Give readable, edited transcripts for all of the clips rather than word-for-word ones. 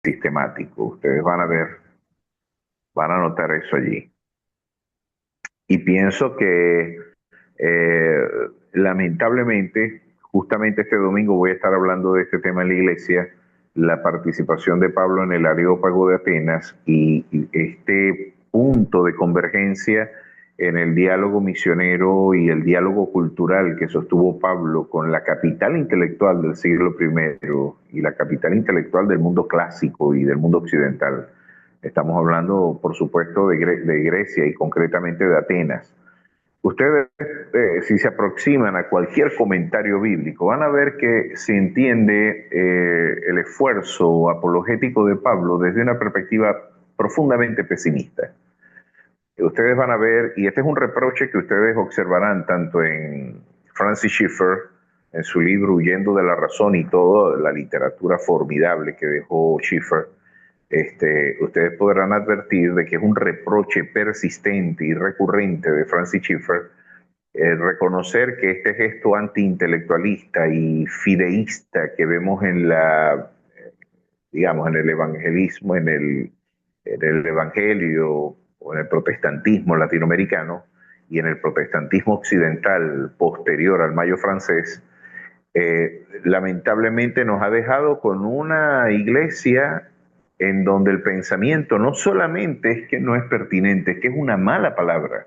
sistemático. Ustedes van a ver, van a notar eso allí. Y pienso que eh, lamentablemente, justamente este domingo voy a estar hablando de este tema en la iglesia, la participación de Pablo en el Areópago de Atenas y este punto de convergencia en el diálogo misionero y el diálogo cultural que sostuvo Pablo con la capital intelectual del siglo primero y la capital intelectual del mundo clásico y del mundo occidental. Estamos hablando, por supuesto, de Grecia y concretamente de Atenas. Ustedes, si se aproximan a cualquier comentario bíblico, van a ver que se entiende el esfuerzo apologético de Pablo desde una perspectiva profundamente pesimista. Ustedes van a ver, y este es un reproche que ustedes observarán tanto en Francis Schaeffer, en su libro Huyendo de la Razón y toda la literatura formidable que dejó Schaeffer, ustedes podrán advertir de que es un reproche persistente y recurrente de Francis Schaeffer reconocer que este gesto antiintelectualista y fideísta que vemos en la, digamos, en el evangelismo, en el evangelio o en el protestantismo latinoamericano y en el protestantismo occidental posterior al Mayo francés, lamentablemente nos ha dejado con una iglesia en donde el pensamiento no solamente es que no es pertinente, es que es una mala palabra.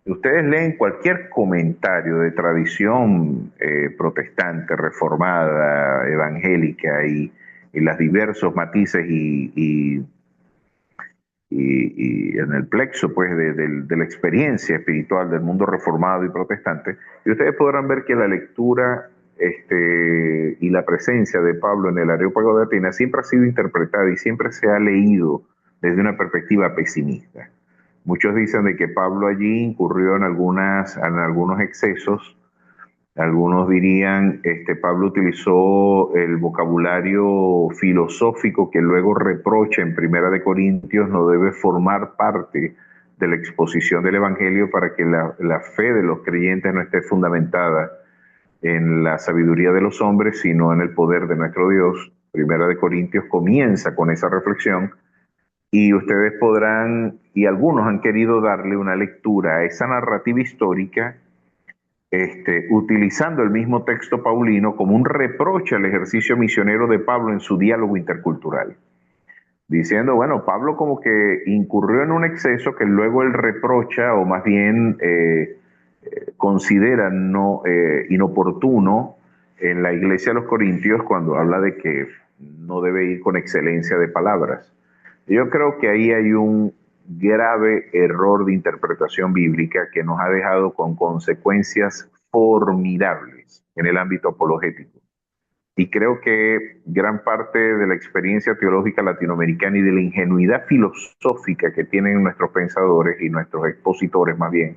Ustedes leen cualquier comentario de tradición protestante, reformada, evangélica y los diversos matices y en el plexo pues de la experiencia espiritual del mundo reformado y protestante, y ustedes podrán ver que la lectura y la presencia de Pablo en el Areópago de Atenas siempre ha sido interpretada y siempre se ha leído desde una perspectiva pesimista. Muchos dicen de que Pablo allí incurrió en algunos excesos. Algunos dirían, Pablo utilizó el vocabulario filosófico que luego reprocha en Primera de Corintios, no debe formar parte de la exposición del Evangelio para que la fe de los creyentes no esté fundamentada en la sabiduría de los hombres, sino en el poder de nuestro Dios. Primera de Corintios comienza con esa reflexión y ustedes podrán, y algunos han querido darle una lectura a esa narrativa histórica, utilizando el mismo texto paulino como un reproche al ejercicio misionero de Pablo en su diálogo intercultural. Diciendo, bueno, Pablo como que incurrió en un exceso que luego él reprocha o más bien considera no, inoportuno en la iglesia de los Corintios cuando habla de que no debe ir con excelencia de palabras. Yo creo que ahí hay un grave error de interpretación bíblica que nos ha dejado con consecuencias formidables en el ámbito apologético. Y creo que gran parte de la experiencia teológica latinoamericana y de la ingenuidad filosófica que tienen nuestros pensadores y nuestros expositores más bien,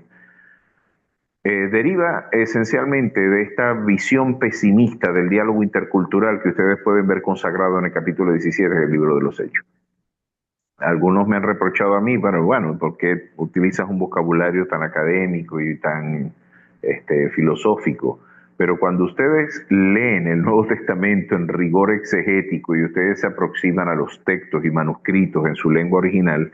deriva esencialmente de esta visión pesimista del diálogo intercultural que ustedes pueden ver consagrado en el capítulo 17 del libro de los Hechos. Algunos me han reprochado a mí, pero bueno, ¿por qué utilizas un vocabulario tan académico y tan filosófico? Pero cuando ustedes leen el Nuevo Testamento en rigor exegético y ustedes se aproximan a los textos y manuscritos en su lengua original,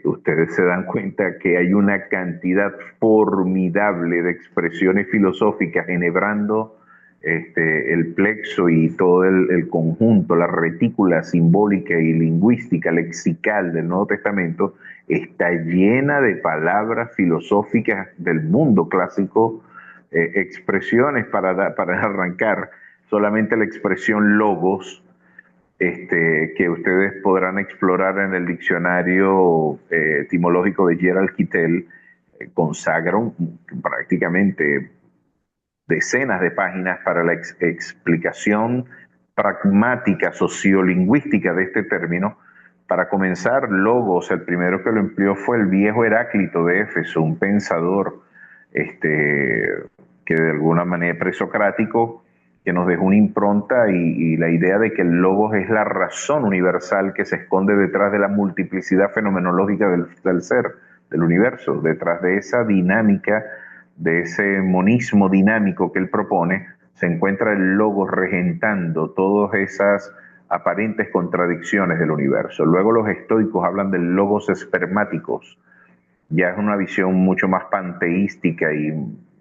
ustedes se dan cuenta que hay una cantidad formidable de expresiones filosóficas enhebrando el plexo y todo el conjunto, la retícula simbólica y lingüística, lexical del Nuevo Testamento, está llena de palabras filosóficas del mundo clásico, expresiones para arrancar solamente la expresión logos, que ustedes podrán explorar en el diccionario etimológico de Gerald Kittel, consagra prácticamente decenas de páginas para la explicación pragmática, sociolingüística de este término. Para comenzar, logos, el primero que lo empleó fue el viejo Heráclito de Éfeso, un pensador que de alguna manera presocrático, que nos dejó una impronta y la idea de que el logos es la razón universal que se esconde detrás de la multiplicidad fenomenológica del ser, del universo, detrás de esa dinámica, de ese monismo dinámico que él propone, se encuentra el logos regentando todas esas aparentes contradicciones del universo. Luego los estoicos hablan del logos espermáticos, ya es una visión mucho más panteística y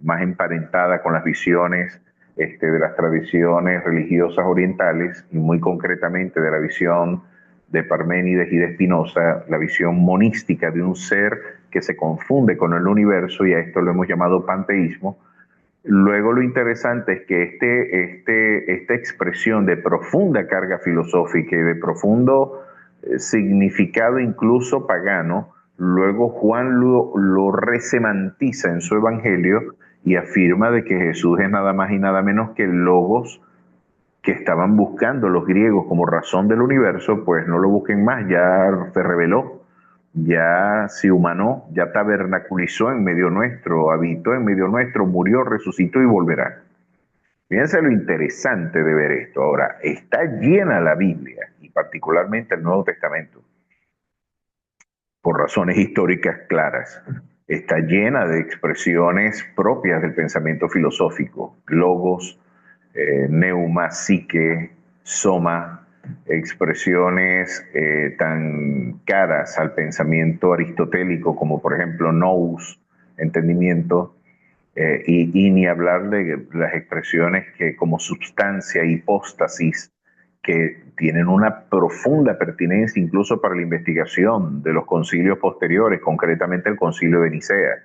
más emparentada con las visiones de las tradiciones religiosas orientales y muy concretamente de la visión de Parménides y de Spinoza, la visión monística de un ser que se confunde con el universo, y a esto lo hemos llamado panteísmo. Luego lo interesante es que esta expresión de profunda carga filosófica y de profundo significado incluso pagano, luego Juan lo resemantiza en su evangelio y afirma de que Jesús es nada más y nada menos que el logos que estaban buscando los griegos como razón del universo. Pues no lo busquen más, ya se reveló, ya se humanó, ya tabernaculizó en medio nuestro, habitó en medio nuestro, murió, resucitó y volverá. Fíjense lo interesante de ver esto. Ahora, está llena la Biblia, y particularmente el Nuevo Testamento, por razones históricas claras. Está llena de expresiones propias del pensamiento filosófico, logos, neuma, psique, soma, expresiones tan caras al pensamiento aristotélico como por ejemplo nous, entendimiento, y ni hablar de las expresiones que como substancia, hipóstasis, que tienen una profunda pertinencia incluso para la investigación de los concilios posteriores, concretamente el concilio de Nicea,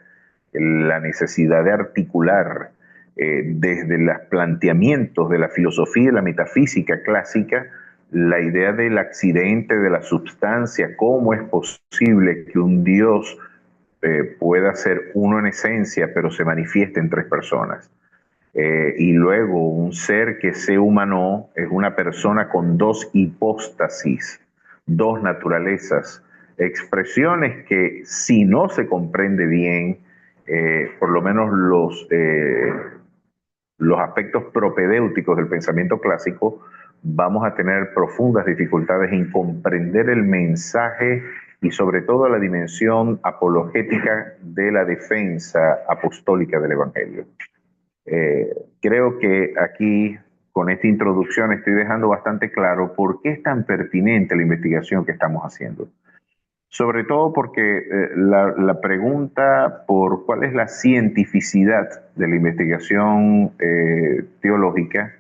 la necesidad de articular desde los planteamientos de la filosofía y la metafísica clásica la idea del accidente de la substancia, cómo es posible que un Dios pueda ser uno en esencia, pero se manifieste en tres personas. Y luego un ser que se humanó es una persona con dos hipóstasis, dos naturalezas, expresiones que si no se comprende bien, por lo menos los aspectos propedéuticos del pensamiento clásico, vamos a tener profundas dificultades en comprender el mensaje y sobre todo la dimensión apologética de la defensa apostólica del Evangelio. Creo que aquí, con esta introducción, estoy dejando bastante claro por qué es tan pertinente la investigación que estamos haciendo. Sobre todo porque la pregunta por cuál es la cientificidad de la investigación teológica,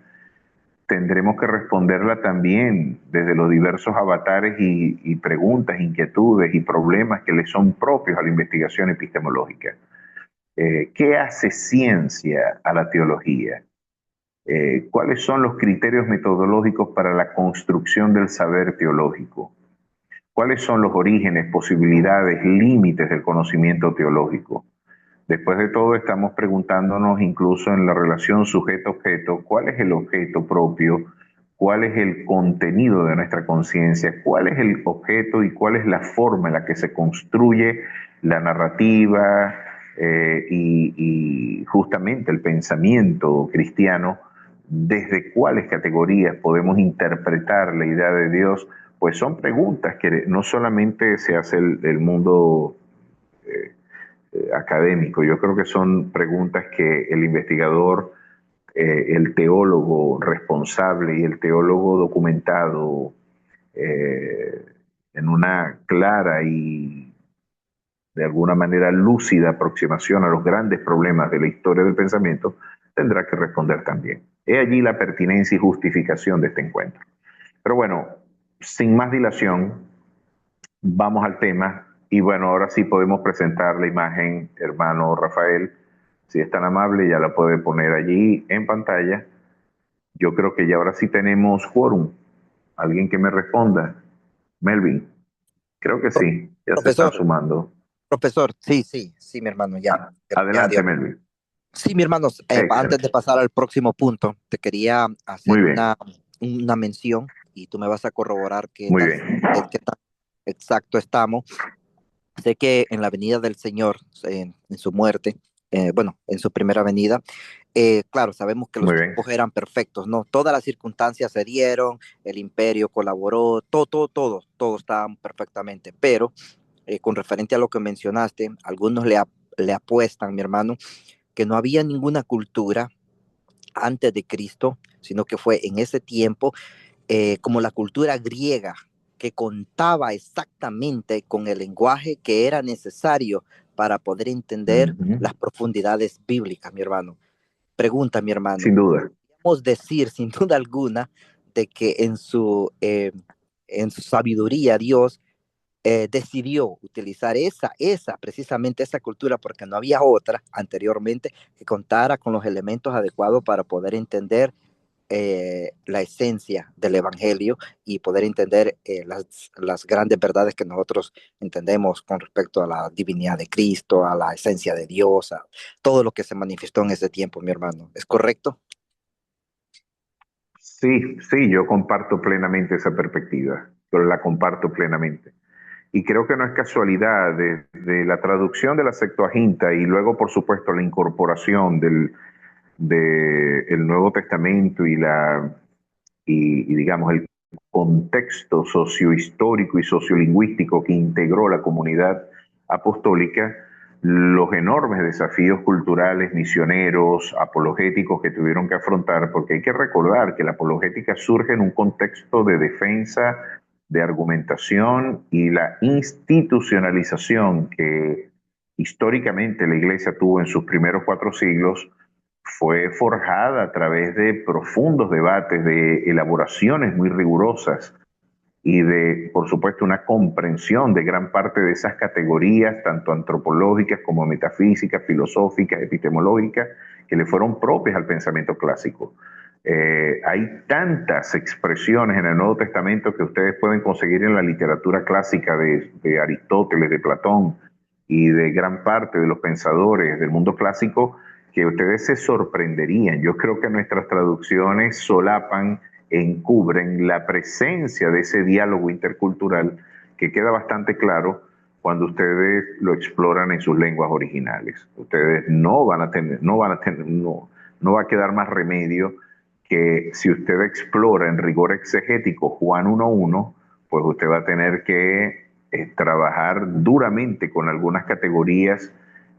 tendremos que responderla también desde los diversos avatares y preguntas, inquietudes y problemas que le son propios a la investigación epistemológica. ¿Qué hace ciencia a la teología? ¿Cuáles son los criterios metodológicos para la construcción del saber teológico? ¿Cuáles son los orígenes, posibilidades, límites del conocimiento teológico? Después de todo, estamos preguntándonos incluso en la relación sujeto-objeto, ¿cuál es el objeto propio? ¿Cuál es el contenido de nuestra conciencia? ¿Cuál es el objeto y cuál es la forma en la que se construye la narrativa y justamente el pensamiento cristiano? ¿Desde cuáles categorías podemos interpretar la idea de Dios? Pues son preguntas que no solamente se hace el mundo académico. Yo creo que son preguntas que el investigador, el teólogo responsable y el teólogo documentado eh, en una clara y de alguna manera lúcida aproximación a los grandes problemas de la historia del pensamiento, tendrá que responder también. He allí la pertinencia y justificación de este encuentro. Pero bueno, sin más dilación, vamos al tema. Y bueno, ahora sí podemos presentar la imagen, hermano Rafael. Si es tan amable, ya la puede poner allí en pantalla. Yo creo que ya ahora sí tenemos quórum. Alguien que me responda. Melvin, creo que Pro- sí, ya se están Profesor, sumando. profesor, sí, mi hermano, ya Adelante, dio. Melvin. Sí, mi hermano, antes de Excelente. pasar al próximo punto, te quería Muy hacer bien, una mención y tú me vas a corroborar muy bien. qué tan exacto estamos. Sé que en la venida del Señor, en su muerte, bueno, en su primera venida, claro, sabemos que los Muy bien. tiempos eran perfectos, ¿no? Todas las circunstancias se dieron, el imperio colaboró, todo estaba perfectamente, pero con referente a lo que mencionaste, algunos le apuestan, mi hermano, que no había ninguna cultura antes de Cristo, sino que fue en ese tiempo como la cultura griega, que contaba exactamente con el lenguaje que era necesario para poder entender Ujú. las profundidades bíblicas, mi hermano. Pregunta, mi hermano. Sin duda. Podemos decir, sin duda alguna, de que en su sabiduría Dios decidió utilizar precisamente esa cultura, porque no había otra anteriormente que contara con los elementos adecuados para poder entender la esencia del Evangelio y poder entender las grandes verdades que nosotros entendemos con respecto a la divinidad de Cristo, a la esencia de Dios, a todo lo que se manifestó en ese tiempo, mi hermano. ¿Es correcto? Sí, sí, yo comparto plenamente esa perspectiva. Yo la comparto plenamente. Y creo que no es casualidad de la traducción de la Septuaginta y luego, por supuesto, la incorporación el Nuevo Testamento y, digamos, el contexto sociohistórico y sociolingüístico que integró la comunidad apostólica, los enormes desafíos culturales, misioneros, apologéticos que tuvieron que afrontar, porque hay que recordar que la apologética surge en un contexto de defensa, de argumentación y la institucionalización que históricamente la Iglesia tuvo en sus primeros 4 siglos fue forjada a través de profundos debates, de elaboraciones muy rigurosas y de, por supuesto, una comprensión de gran parte de esas categorías, tanto antropológicas como metafísicas, filosóficas, epistemológicas, que le fueron propias al pensamiento clásico. Hay tantas expresiones en el Nuevo Testamento que ustedes pueden conseguir en la literatura clásica de Aristóteles, de Platón y de gran parte de los pensadores del mundo clásico que ustedes se sorprenderían. Yo creo que nuestras traducciones solapan, encubren la presencia de ese diálogo intercultural que queda bastante claro cuando ustedes lo exploran en sus lenguas originales. Ustedes no va a quedar más remedio que si usted explora en rigor exegético Juan 1.1, pues usted va a tener que trabajar duramente con algunas categorías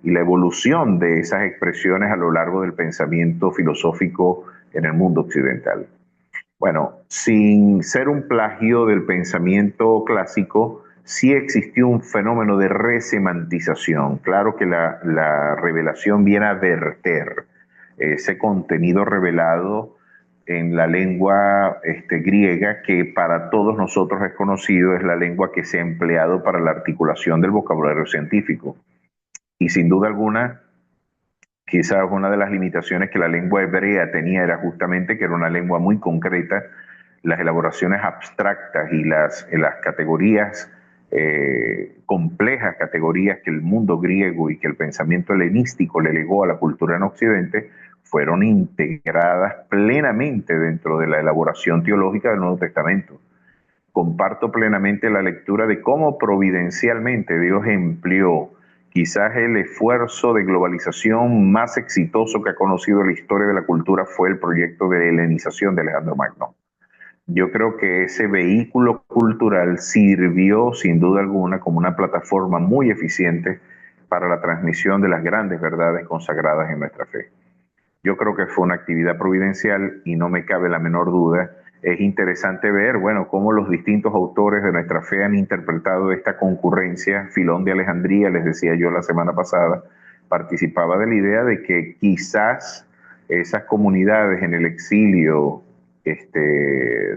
y la evolución de esas expresiones a lo largo del pensamiento filosófico en el mundo occidental. Bueno, sin ser un plagio del pensamiento clásico, sí existió un fenómeno de resemantización. Claro que la revelación viene a verter ese contenido revelado en la lengua griega, que para todos nosotros es conocido, es la lengua que se ha empleado para la articulación del vocabulario científico. Y sin duda alguna, quizás una de las limitaciones que la lengua hebrea tenía era justamente que era una lengua muy concreta. Las elaboraciones abstractas y las categorías, complejas categorías que el mundo griego y que el pensamiento helenístico le legó a la cultura en Occidente, fueron integradas plenamente dentro de la elaboración teológica del Nuevo Testamento. Comparto plenamente la lectura de cómo providencialmente Dios empleó quizás el esfuerzo de globalización más exitoso que ha conocido la historia de la cultura fue el proyecto de helenización de Alejandro Magno. Yo creo que ese vehículo cultural sirvió sin duda alguna como una plataforma muy eficiente para la transmisión de las grandes verdades consagradas en nuestra fe. Yo creo que fue una actividad providencial y no me cabe la menor duda. Es interesante ver, bueno, cómo los distintos autores de nuestra fe han interpretado esta concurrencia. Filón de Alejandría, les decía yo la semana pasada, participaba de la idea de que quizás esas comunidades en el exilio,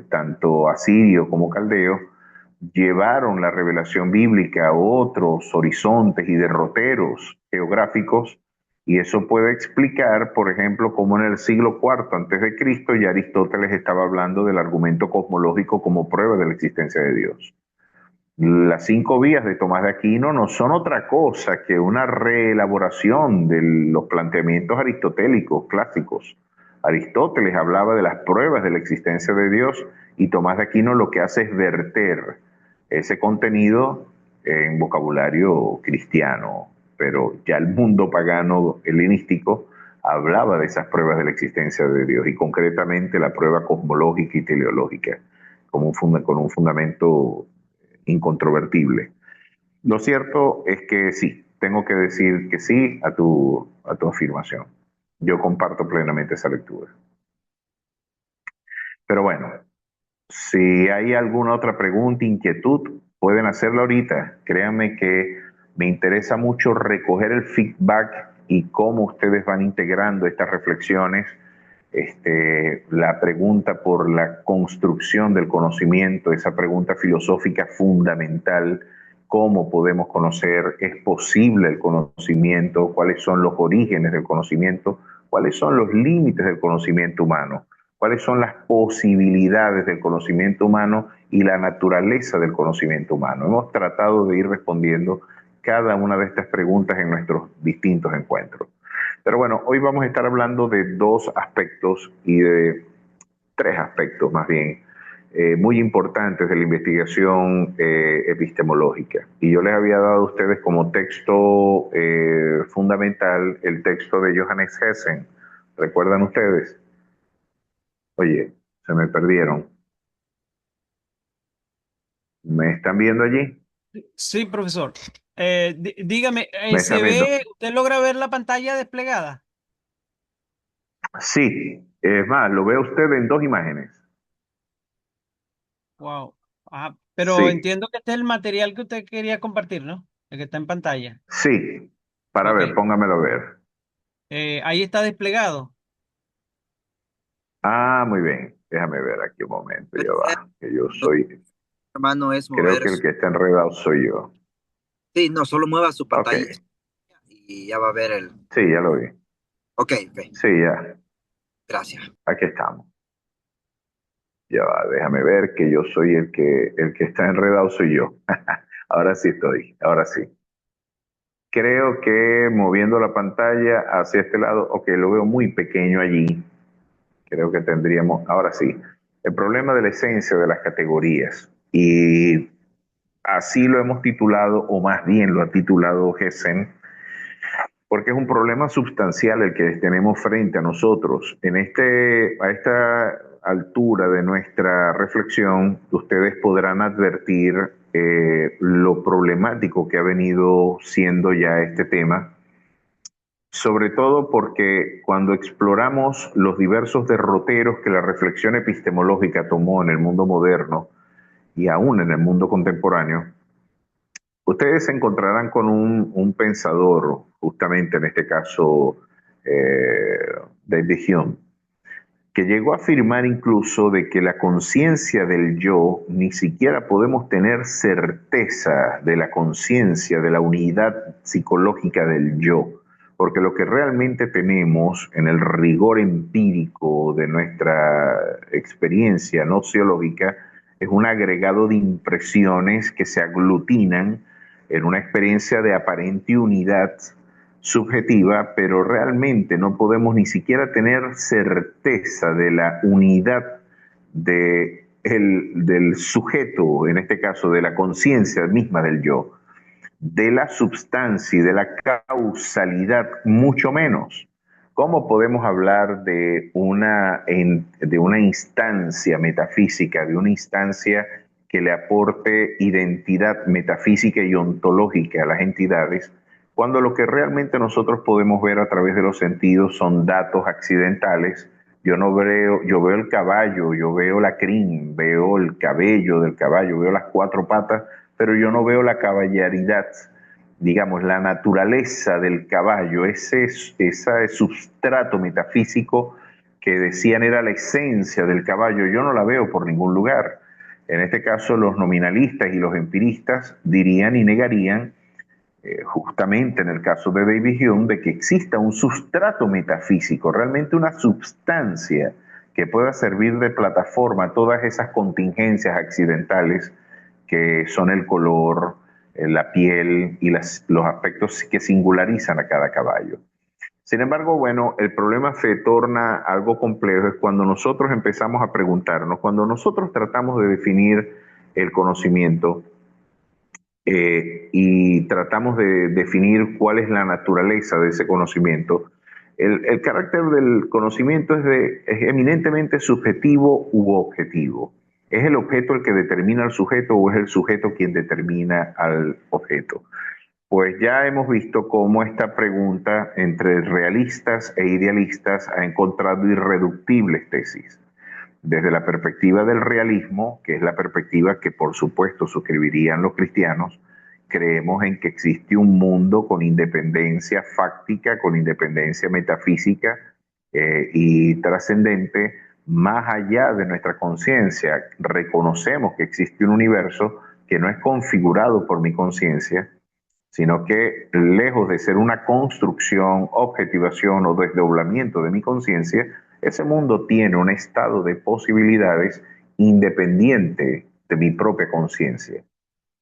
tanto asirio como caldeo, llevaron la revelación bíblica a otros horizontes y derroteros geográficos, y eso puede explicar, por ejemplo, cómo en el siglo IV antes de Cristo ya Aristóteles estaba hablando del argumento cosmológico como prueba de la existencia de Dios. Las 5 vías de Tomás de Aquino no son otra cosa que una reelaboración de los planteamientos aristotélicos clásicos. Aristóteles hablaba de las pruebas de la existencia de Dios y Tomás de Aquino lo que hace es verter ese contenido en vocabulario cristiano, pero ya el mundo pagano helenístico hablaba de esas pruebas de la existencia de Dios y concretamente la prueba cosmológica y teleológica con un fundamento incontrovertible. Lo cierto es que sí, tengo que decir que sí a tu afirmación. Yo comparto plenamente esa lectura. Pero bueno, Si hay alguna otra pregunta, inquietud, pueden hacerla ahorita. Créanme que me interesa mucho recoger el feedback y cómo ustedes van integrando estas reflexiones. La pregunta por la construcción del conocimiento, esa pregunta filosófica fundamental, cómo podemos conocer, es posible el conocimiento, cuáles son los orígenes del conocimiento, cuáles son los límites del conocimiento humano, cuáles son las posibilidades del conocimiento humano y la naturaleza del conocimiento humano. Hemos tratado de ir respondiendo cada una de estas preguntas en nuestros distintos encuentros. Pero bueno, hoy vamos a estar hablando de dos aspectos y de tres aspectos más bien, muy importantes de la investigación epistemológica. Y yo les había dado a ustedes como texto fundamental el texto de Johannes Hessen. ¿Recuerdan ustedes? Oye, se me perdieron. ¿Me están viendo allí? Sí, profesor. Dígame, ¿Me están viendo? ¿usted logra ver la pantalla desplegada? Sí, es más, lo ve usted en dos imágenes. Wow. Ajá, pero Sí, entiendo que este es el material que usted quería compartir, ¿no? El que está en pantalla. sí. Para Ok. ver, póngamelo a ver. Ahí está desplegado. Ah, muy bien. Déjame ver aquí un momento, ya va. Que yo soy, Hermano, es creo mover. que el que está enredado soy yo. Sí, no, solo mueva su Ok, pantalla y ya va a ver el. sí, ya lo vi. Ok, ok, Sí, ya, gracias. aquí estamos. Ya va, déjame ver que yo soy el que está enredado soy yo. Ahora sí estoy, ahora sí. Creo que moviendo la pantalla hacia este lado, ok, lo veo muy pequeño allí. Creo que tendríamos, ahora sí, el problema de la esencia de las categorías. Y así lo hemos titulado, o más bien lo ha titulado Gessen, porque es un problema sustancial el que tenemos frente a nosotros. A esta altura de nuestra reflexión, ustedes podrán advertir lo problemático que ha venido siendo ya este tema, sobre todo porque cuando exploramos los diversos derroteros que la reflexión epistemológica tomó en el mundo moderno y aún en el mundo contemporáneo, ustedes se encontrarán con un pensador, justamente en este caso eh, David Hume, que llegó a afirmar incluso de que la conciencia del yo, ni siquiera podemos tener certeza de la conciencia, de la unidad psicológica del yo, porque lo que realmente tenemos en el rigor empírico de nuestra experiencia no sociológica es un agregado de impresiones que se aglutinan en una experiencia de aparente unidad subjetiva, pero realmente no podemos ni siquiera tener certeza de la unidad del sujeto, en este caso de la conciencia misma del yo, de la substancia y de la causalidad, mucho menos. ¿Cómo podemos hablar de una instancia metafísica, de una instancia que le aporte identidad metafísica y ontológica a las entidades, cuando lo que realmente nosotros podemos ver a través de los sentidos son datos accidentales? Yo veo el caballo, yo veo la crin, veo el cabello del caballo, veo las cuatro patas, pero yo no veo la caballeridad, digamos, la naturaleza del caballo, ese sustrato metafísico que decían era la esencia del caballo, yo no la veo por ningún lugar. En este caso, los nominalistas y los empiristas dirían y negarían, justamente en el caso de David Hume, de que exista un sustrato metafísico, realmente una substancia que pueda servir de plataforma a todas esas contingencias accidentales que son el color, la piel y los aspectos que singularizan a cada caballo. Sin embargo, bueno, el problema se torna algo complejo es cuando nosotros empezamos a preguntarnos, cuando nosotros tratamos de definir el conocimiento, y tratamos de definir cuál es la naturaleza de ese conocimiento. El carácter del conocimiento es eminentemente subjetivo u objetivo. ¿Es el objeto el que determina al sujeto o es el sujeto quien determina al objeto? Pues ya hemos visto cómo esta pregunta entre realistas e idealistas ha encontrado irreductibles tesis. desde la perspectiva del realismo, que es la perspectiva que por supuesto suscribirían los cristianos, creemos en que existe un mundo con independencia fáctica, con independencia metafísica y trascendente, más allá de nuestra conciencia. Reconocemos que existe un universo que no es configurado por mi conciencia, sino que lejos de ser una construcción, objetivación o desdoblamiento de mi conciencia, ese mundo tiene un estado de posibilidades independiente de mi propia conciencia.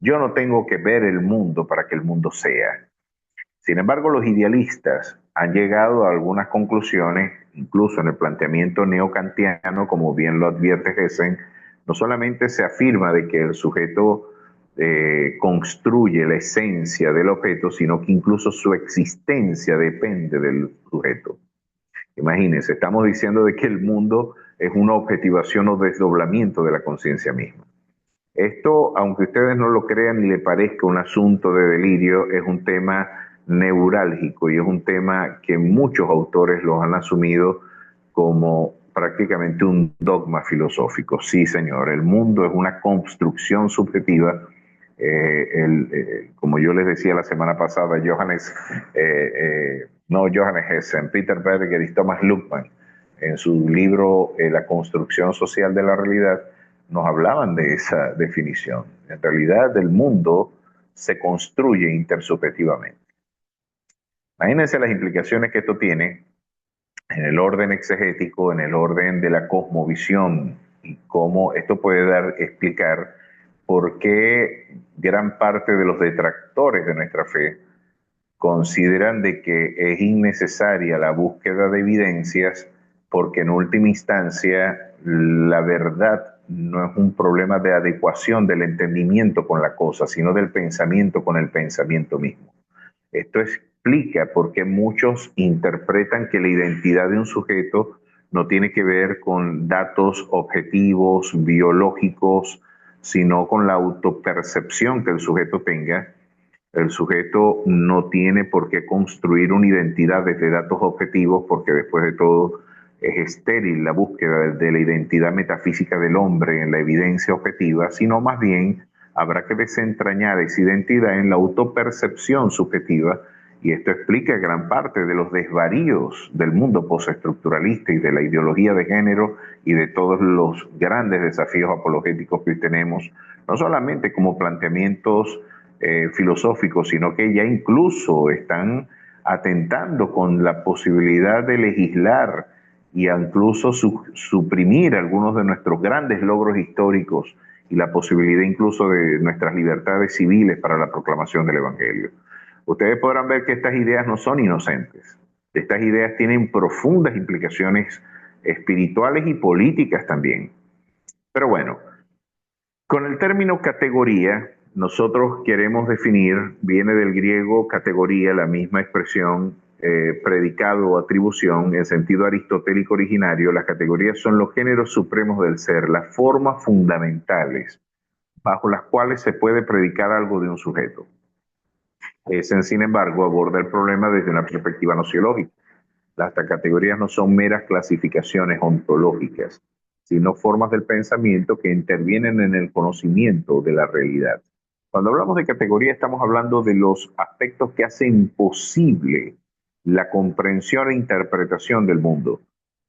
Yo no tengo que ver el mundo para que el mundo sea. Sin embargo, los idealistas han llegado a algunas conclusiones, incluso en el planteamiento neocantiano, como bien lo advierte Hessen. No solamente se afirma de que el sujeto construye la esencia del objeto, sino que incluso su existencia depende del sujeto. Imagínense, estamos diciendo de que el mundo es una objetivación o desdoblamiento de la conciencia misma. Esto, aunque ustedes no lo crean y le parezca un asunto de delirio, es un tema neurálgico y es un tema que muchos autores los han asumido como prácticamente un dogma filosófico. Sí, señor, el mundo es una construcción subjetiva. Como yo les decía la semana pasada, Johannes Hessen, Peter Berger y Thomas Luckmann, en su libro La construcción social de la realidad, nos hablaban de esa definición. En realidad, el mundo se construye intersubjetivamente. Imagínense las implicaciones que esto tiene en el orden exegético, en el orden de la cosmovisión, y cómo esto puede explicar por qué gran parte de los detractores de nuestra fe consideran de que es innecesaria la búsqueda de evidencias, porque en última instancia la verdad no es un problema de adecuación del entendimiento con la cosa, sino del pensamiento con el pensamiento mismo. Esto explica por qué muchos interpretan que la identidad de un sujeto no tiene que ver con datos objetivos, biológicos, sino con la autopercepción que el sujeto tenga. El sujeto no tiene por qué construir una identidad desde datos objetivos, porque después de todo es estéril la búsqueda de la identidad metafísica del hombre en la evidencia objetiva, sino más bien habrá que desentrañar esa identidad en la autopercepción subjetiva, y esto explica gran parte de los desvaríos del mundo postestructuralista y de la ideología de género y de todos los grandes desafíos apologéticos que hoy tenemos, no solamente como planteamientos filosóficos, sino que ya incluso están atentando con la posibilidad de legislar y incluso suprimir algunos de nuestros grandes logros históricos y la posibilidad incluso de nuestras libertades civiles para la proclamación del Evangelio. Ustedes podrán ver que estas ideas no son inocentes. Estas ideas tienen profundas implicaciones espirituales y políticas también. Pero bueno, con el término categoría, nosotros queremos definir, viene del griego categoría, la misma expresión, predicado o atribución, en sentido aristotélico originario. Las categorías son los géneros supremos del ser, las formas fundamentales bajo las cuales se puede predicar algo de un sujeto. Sin embargo, aborda el problema desde una perspectiva nociológica. Las categorías no son meras clasificaciones ontológicas, sino formas del pensamiento que intervienen en el conocimiento de la realidad. Cuando hablamos de categoría, estamos hablando de los aspectos que hacen posible la comprensión e interpretación del mundo.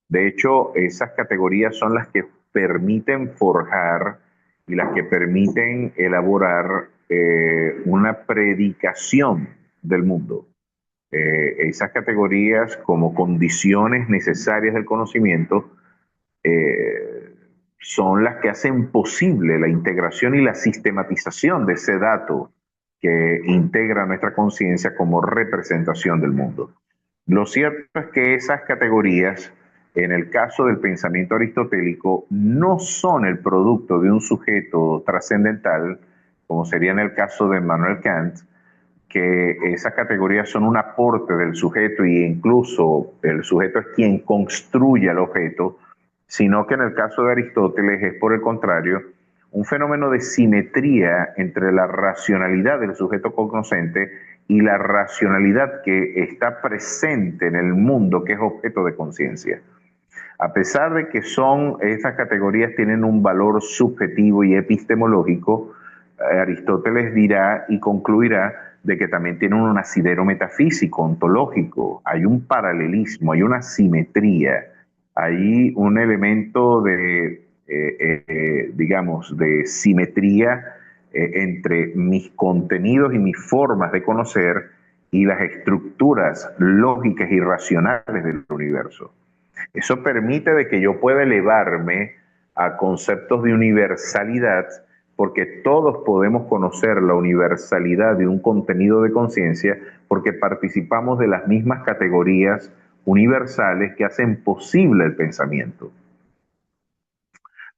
De hecho, esas categorías son las que permiten forjar y las que permiten elaborar una predicación del mundo. Esas categorías, como condiciones necesarias del conocimiento, son las que hacen posible la integración y la sistematización de ese dato que integra nuestra conciencia como representación del mundo. Lo cierto es que esas categorías, en el caso del pensamiento aristotélico, no son el producto de un sujeto trascendental, como sería en el caso de Immanuel Kant, que esas categorías son un aporte del sujeto e incluso el sujeto es quien construye el objeto, sino que en el caso de Aristóteles es, por el contrario, un fenómeno de simetría entre la racionalidad del sujeto cognoscente y la racionalidad que está presente en el mundo que es objeto de conciencia. A pesar de que esas categorías tienen un valor subjetivo y epistemológico, Aristóteles dirá y concluirá de que también tienen un asidero metafísico, ontológico. Hay un paralelismo, hay una simetría, hay un elemento digamos, de simetría entre mis contenidos y mis formas de conocer y las estructuras lógicas y racionales del universo. Eso permite de que yo pueda elevarme a conceptos de universalidad, porque todos podemos conocer la universalidad de un contenido de conciencia porque participamos de las mismas categorías universales que hacen posible el pensamiento.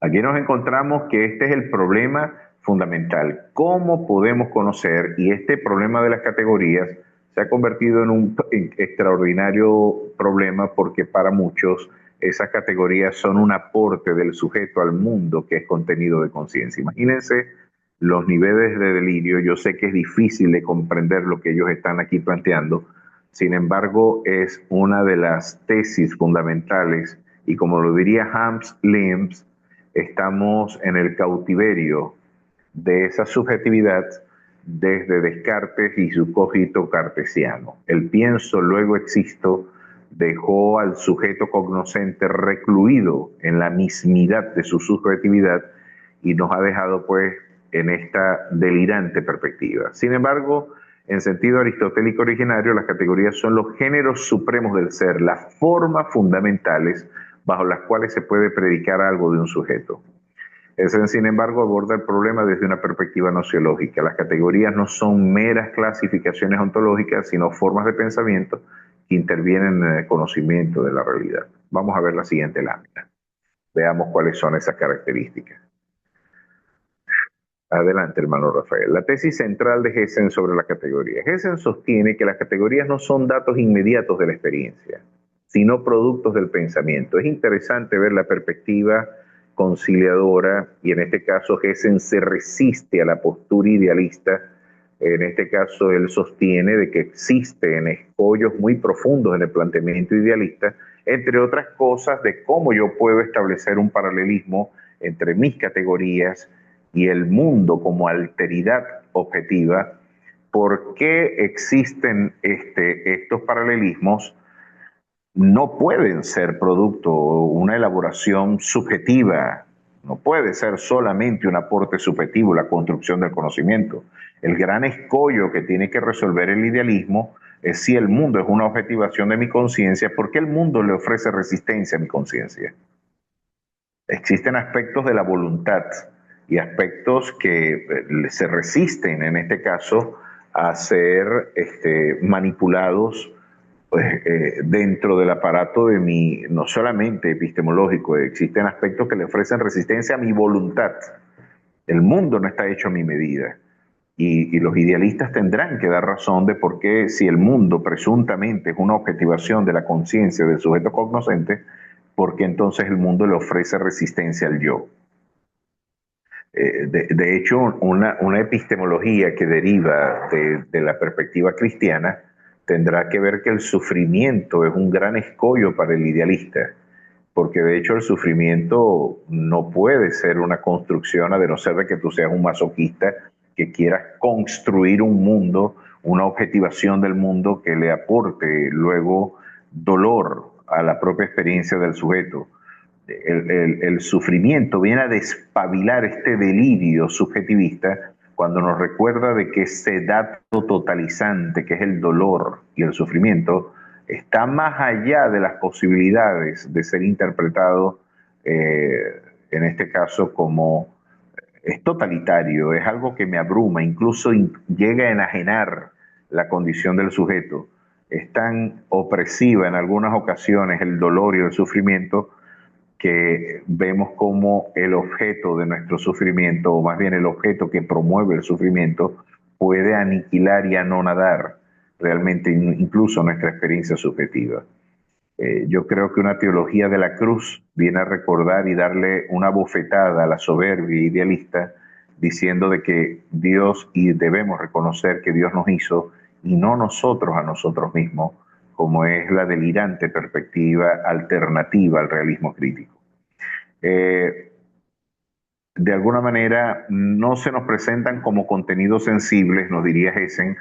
Aquí nos encontramos que este es el problema fundamental. ¿Cómo podemos conocer? Y este problema de las categorías se ha convertido en un extraordinario problema porque para muchos esas categorías son un aporte del sujeto al mundo que es contenido de conciencia. Imagínense los niveles de delirio. Yo sé que es difícil de comprender lo que ellos están aquí planteando. Sin embargo, es una de las tesis fundamentales y como lo diría Hans Limbs, estamos en el cautiverio de esa subjetividad desde Descartes y su cogito cartesiano. El pienso, luego existo, dejó al sujeto cognoscente recluido en la mismidad de su subjetividad y nos ha dejado pues en esta delirante perspectiva. Sin embargo, en sentido aristotélico originario, las categorías son los géneros supremos del ser, las formas fundamentales bajo las cuales se puede predicar algo de un sujeto. Ese, sin embargo, aborda el problema desde una perspectiva nociológica. Las categorías no son meras clasificaciones ontológicas, sino formas de pensamiento que intervienen en el conocimiento de la realidad. Vamos a ver la siguiente lámina. Veamos cuáles son esas características. Adelante, hermano Rafael. La tesis central de Gessen sobre la categoría. Gessen sostiene que las categorías no son datos inmediatos de la experiencia, sino productos del pensamiento. Es interesante ver la perspectiva conciliadora, y en este caso Gessen se resiste a la postura idealista. En este caso él sostiene de que existen escollos muy profundos en el planteamiento idealista, entre otras cosas de cómo yo puedo establecer un paralelismo entre mis categorías y el mundo como alteridad objetiva. ¿Por qué existen estos paralelismos? No pueden ser producto de una elaboración subjetiva, no puede ser solamente un aporte subjetivo la construcción del conocimiento. El gran escollo que tiene que resolver el idealismo es si el mundo es una objetivación de mi conciencia, ¿por qué el mundo le ofrece resistencia a mi conciencia? Existen aspectos de la voluntad y aspectos que se resisten, en este caso, a ser manipulados dentro del aparato de mi, no solamente epistemológico, existen aspectos que le ofrecen resistencia a mi voluntad. El mundo no está hecho a mi medida. Y los idealistas tendrán que dar razón de por qué, si el mundo presuntamente es una objetivación de la conciencia del sujeto cognoscente, ¿por qué entonces el mundo le ofrece resistencia al yo? De hecho, una epistemología que deriva de la perspectiva cristiana tendrá que ver que el sufrimiento es un gran escollo para el idealista, porque de hecho el sufrimiento no puede ser una construcción, a de no ser de que tú seas un masoquista que quieras construir un mundo, una objetivación del mundo que le aporte luego dolor a la propia experiencia del sujeto. El sufrimiento viene a despabilar este delirio subjetivista cuando nos recuerda de que ese dato totalizante que es el dolor y el sufrimiento está más allá de las posibilidades de ser interpretado, en este caso como es totalitario, es algo que me abruma, incluso llega a enajenar la condición del sujeto. Es tan opresiva en algunas ocasiones el dolor y el sufrimiento que vemos como el objeto de nuestro sufrimiento, o más bien el objeto que promueve el sufrimiento, puede aniquilar y anonadar realmente incluso nuestra experiencia subjetiva. Yo creo que una teología de la cruz viene a recordar y darle una bofetada a la soberbia idealista, diciendo de que Dios, y debemos reconocer que Dios nos hizo, y no nosotros a nosotros mismos, como es la delirante perspectiva alternativa al realismo crítico. De alguna manera no se nos presentan como contenidos sensibles, nos diría Hessen,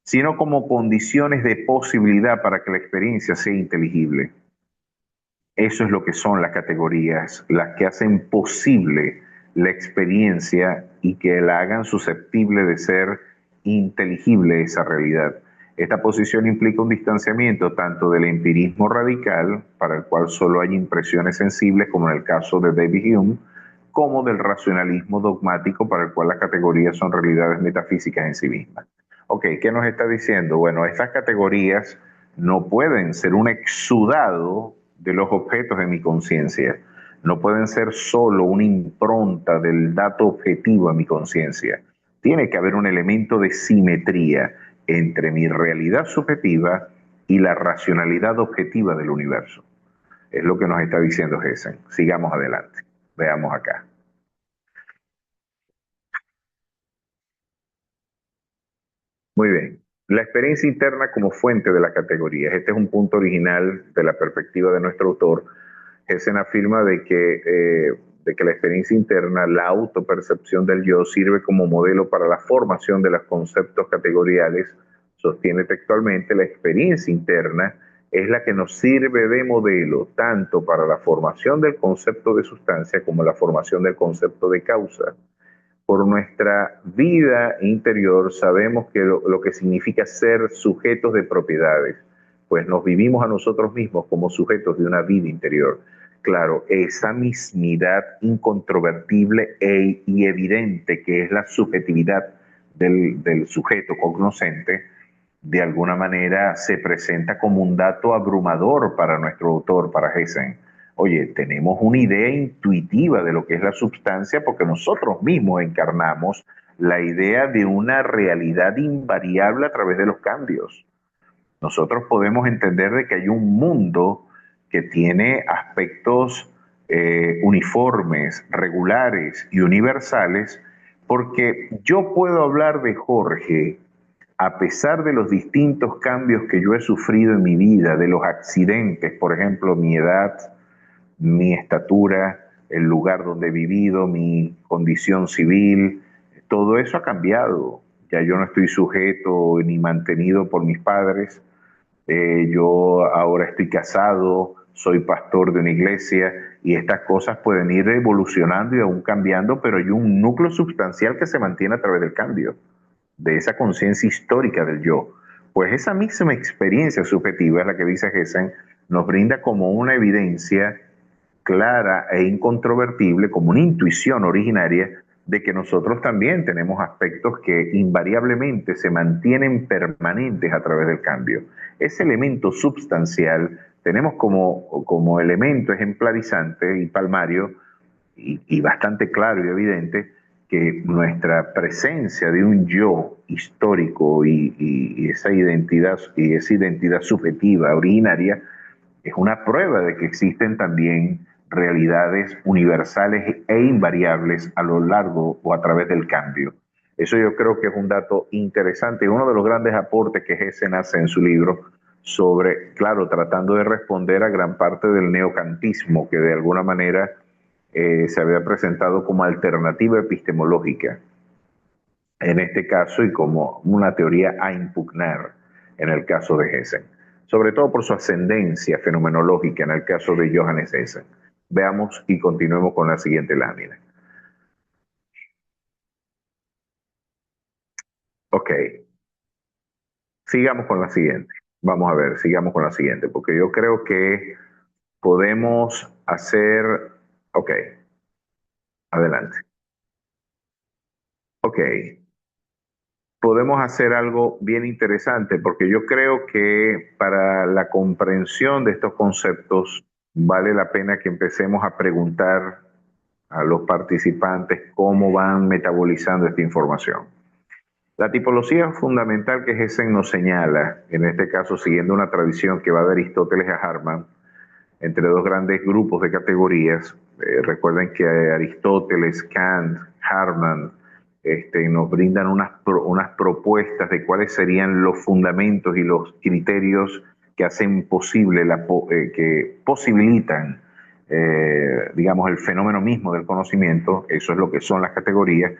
sino como condiciones de posibilidad para que la experiencia sea inteligible. Eso es lo que son las categorías, las que hacen posible la experiencia y que la hagan susceptible de ser inteligible esa realidad. Esta posición implica un distanciamiento tanto del empirismo radical, para el cual solo hay impresiones sensibles, como en el caso de David Hume, como del racionalismo dogmático, para el cual las categorías son realidades metafísicas en sí mismas. Ok, ¿qué nos está diciendo? Bueno, estas categorías no pueden ser un exudado de los objetos de mi conciencia, no pueden ser solo una impronta del dato objetivo en mi conciencia. Tiene que haber un elemento de simetría entre mi realidad subjetiva y la racionalidad objetiva del universo. Es lo que nos está diciendo Hessen. Sigamos adelante. Veamos acá. Muy bien. La experiencia interna como fuente de las categorías. Este es un punto original de la perspectiva de nuestro autor. Hessen afirma de que la experiencia interna, la autopercepción del yo, sirve como modelo para la formación de los conceptos categoriales. Sostiene textualmente, la experiencia interna es la que nos sirve de modelo tanto para la formación del concepto de sustancia como la formación del concepto de causa. Por nuestra vida interior sabemos que lo que significa ser sujetos de propiedades, pues nos vivimos a nosotros mismos como sujetos de una vida interior. Claro, esa mismidad incontrovertible y evidente que es la subjetividad del sujeto cognoscente, de alguna manera se presenta como un dato abrumador para nuestro autor, para Hessen. Oye, tenemos una idea intuitiva de lo que es la substancia porque nosotros mismos encarnamos la idea de una realidad invariable a través de los cambios. Nosotros podemos entender de que hay un mundo que tiene aspectos uniformes, regulares y universales, porque yo puedo hablar de Jorge a pesar de los distintos cambios que yo he sufrido en mi vida, de los accidentes, por ejemplo, mi edad, mi estatura, el lugar donde he vivido, mi condición civil, todo eso ha cambiado. Ya yo no estoy sujeto ni mantenido por mis padres. Yo ahora estoy casado, soy pastor de una iglesia y estas cosas pueden ir evolucionando y aún cambiando, pero hay un núcleo sustancial que se mantiene a través del cambio, de esa conciencia histórica del yo. Pues esa misma experiencia subjetiva es la que dice Hessen, nos brinda como una evidencia clara e incontrovertible, como una intuición originaria de que nosotros también tenemos aspectos que invariablemente se mantienen permanentes a través del cambio. Ese elemento substancial tenemos como elemento ejemplarizante y palmario y bastante claro y evidente que nuestra presencia de un yo histórico y esa identidad subjetiva originaria es una prueba de que existen también realidades universales e invariables a lo largo o a través del cambio. Eso yo creo que es un dato interesante y uno de los grandes aportes que Hessen hace en su libro sobre, claro, tratando de responder a gran parte del neocantismo que de alguna manera se había presentado como alternativa epistemológica en este caso y como una teoría a impugnar en el caso de Hessen, sobre todo por su ascendencia fenomenológica en el caso de Johannes Hessen. Veamos y continuemos con la siguiente lámina. Ok, sigamos con la siguiente. Vamos a ver, sigamos con la siguiente, porque yo creo que podemos hacer... Ok, adelante. Ok, podemos hacer algo bien interesante, porque yo creo que para la comprensión de estos conceptos vale la pena que empecemos a preguntar a los participantes cómo van metabolizando esta información. La tipología fundamental que Hessen nos señala, en este caso siguiendo una tradición que va de Aristóteles a Hartmann, entre dos grandes grupos de categorías. Recuerden que Aristóteles, Kant, Hartmann nos brindan unas propuestas de cuáles serían los fundamentos y los criterios que que hacen posible, que posibilitan, digamos, el fenómeno mismo del conocimiento, eso es lo que son las categorías,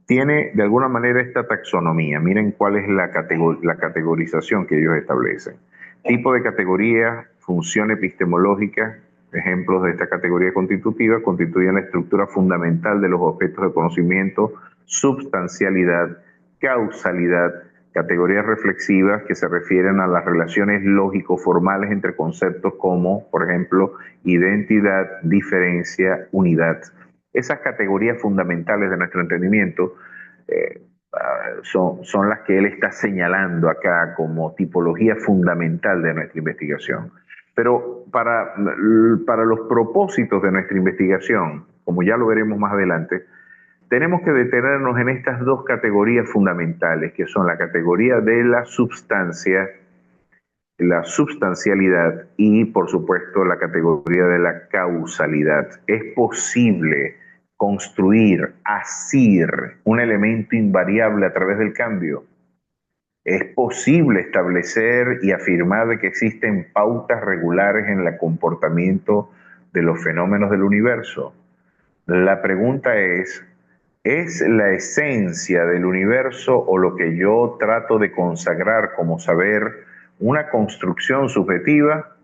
tiene de alguna manera esta taxonomía. Miren cuál es la categorización que ellos establecen. Tipo de categoría, función epistemológica. Ejemplos de esta categoría constitutiva constituyen la estructura fundamental de los objetos de conocimiento, substancialidad, causalidad, categorías reflexivas que se refieren a las relaciones lógico-formales entre conceptos como, por ejemplo, identidad, diferencia, unidad. Esas categorías fundamentales de nuestro entendimiento son las que él está señalando acá como tipología fundamental de nuestra investigación. Pero para los propósitos de nuestra investigación, como ya lo veremos más adelante, tenemos que detenernos en estas dos categorías fundamentales, que son la categoría de la substancia, la substancialidad y, por supuesto, la categoría de la causalidad. Es posible construir, asir un elemento invariable a través del cambio. Es posible establecer y afirmar de que existen pautas regulares en el comportamiento de los fenómenos del universo. La pregunta ¿es la esencia del universo o lo que yo trato de consagrar como saber una construcción subjetiva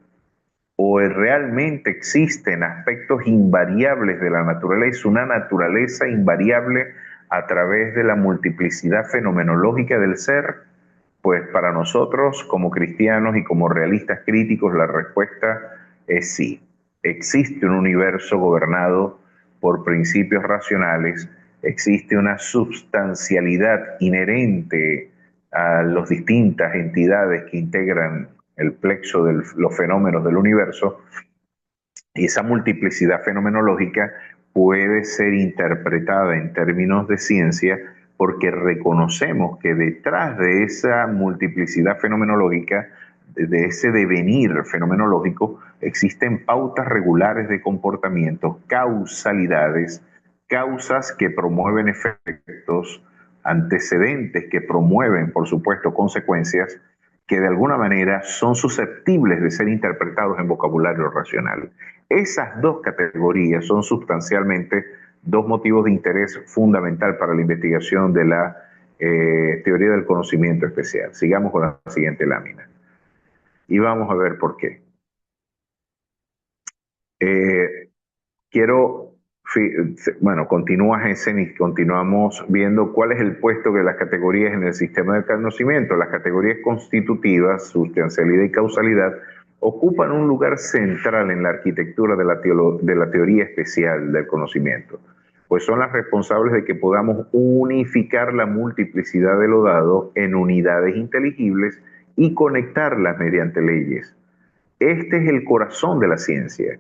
o realmente existen aspectos invariables de la naturaleza, una naturaleza invariable a través de la multiplicidad fenomenológica del ser? Pues para nosotros como cristianos y como realistas críticos la respuesta es sí. Existe un universo gobernado por principios racionales, existe una substancialidad inherente a las distintas entidades que integran el plexo de los fenómenos del universo, y esa multiplicidad fenomenológica puede ser interpretada en términos de ciencia porque reconocemos que detrás de esa multiplicidad fenomenológica, de ese devenir fenomenológico, existen pautas regulares de comportamiento, causalidades, causas que promueven efectos, antecedentes que promueven, por supuesto, consecuencias que de alguna manera son susceptibles de ser interpretados en vocabulario racional. Esas dos categorías son sustancialmente dos motivos de interés fundamental para la investigación de la teoría del conocimiento especial. Sigamos con la siguiente lámina. Y vamos a ver por qué. Continúa Jensen y continuamos viendo cuál es el puesto de las categorías en el sistema del conocimiento. Las categorías constitutivas, sustancialidad y causalidad, ocupan un lugar central en la arquitectura de la teoría especial del conocimiento, pues son las responsables de que podamos unificar la multiplicidad de lo dado en unidades inteligibles y conectarlas mediante leyes. Este es el corazón de la ciencia.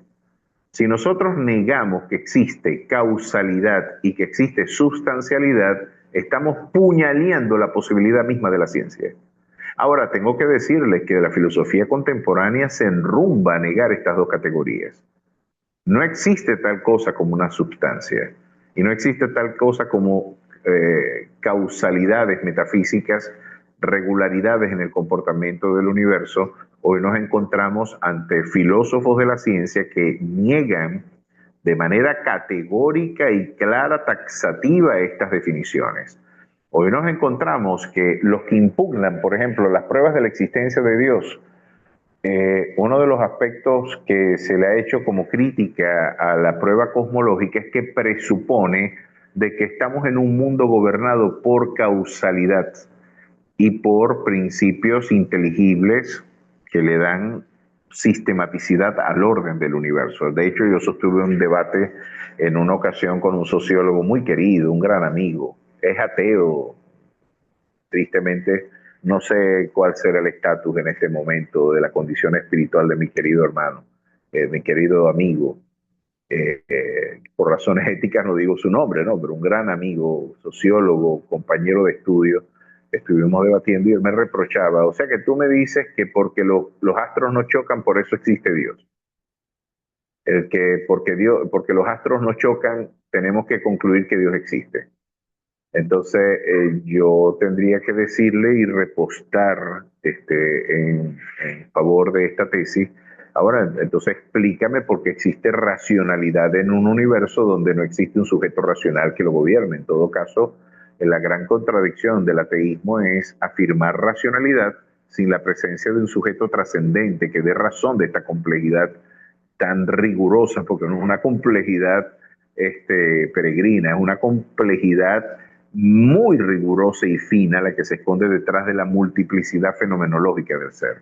Si nosotros negamos que existe causalidad y que existe sustancialidad, estamos puñaleando la posibilidad misma de la ciencia. Ahora, tengo que decirles que la filosofía contemporánea se enrumba a negar estas dos categorías. No existe tal cosa como una substancia y no existe tal cosa como causalidades metafísicas, regularidades en el comportamiento del universo. Hoy nos encontramos ante filósofos de la ciencia que niegan de manera categórica y clara, taxativa, estas definiciones. Hoy nos encontramos que los que impugnan, por ejemplo, las pruebas de la existencia de Dios, uno de los aspectos que se le ha hecho como crítica a la prueba cosmológica es que presupone de que estamos en un mundo gobernado por causalidad y por principios inteligibles que le dan sistematicidad al orden del universo. De hecho, yo sostuve un debate en una ocasión con un sociólogo muy querido, un gran amigo. Es ateo, tristemente. No sé cuál será el estatus en este momento de la condición espiritual de mi querido hermano, mi querido amigo. Por razones éticas no digo su nombre, ¿no? Pero un gran amigo, sociólogo, compañero de estudio, estuvimos debatiendo y él me reprochaba, o sea que tú me dices que porque los astros no chocan, por eso existe Dios. Porque los astros no chocan, tenemos que concluir que Dios existe. Entonces, yo tendría que decirle y repostar en favor de esta tesis. Ahora, entonces explícame por qué existe racionalidad en un universo donde no existe un sujeto racional que lo gobierne. En todo caso, la gran contradicción del ateísmo es afirmar racionalidad sin la presencia de un sujeto trascendente que dé razón de esta complejidad tan rigurosa, porque no es una complejidad peregrina, es una complejidad muy rigurosa y fina la que se esconde detrás de la multiplicidad fenomenológica del ser.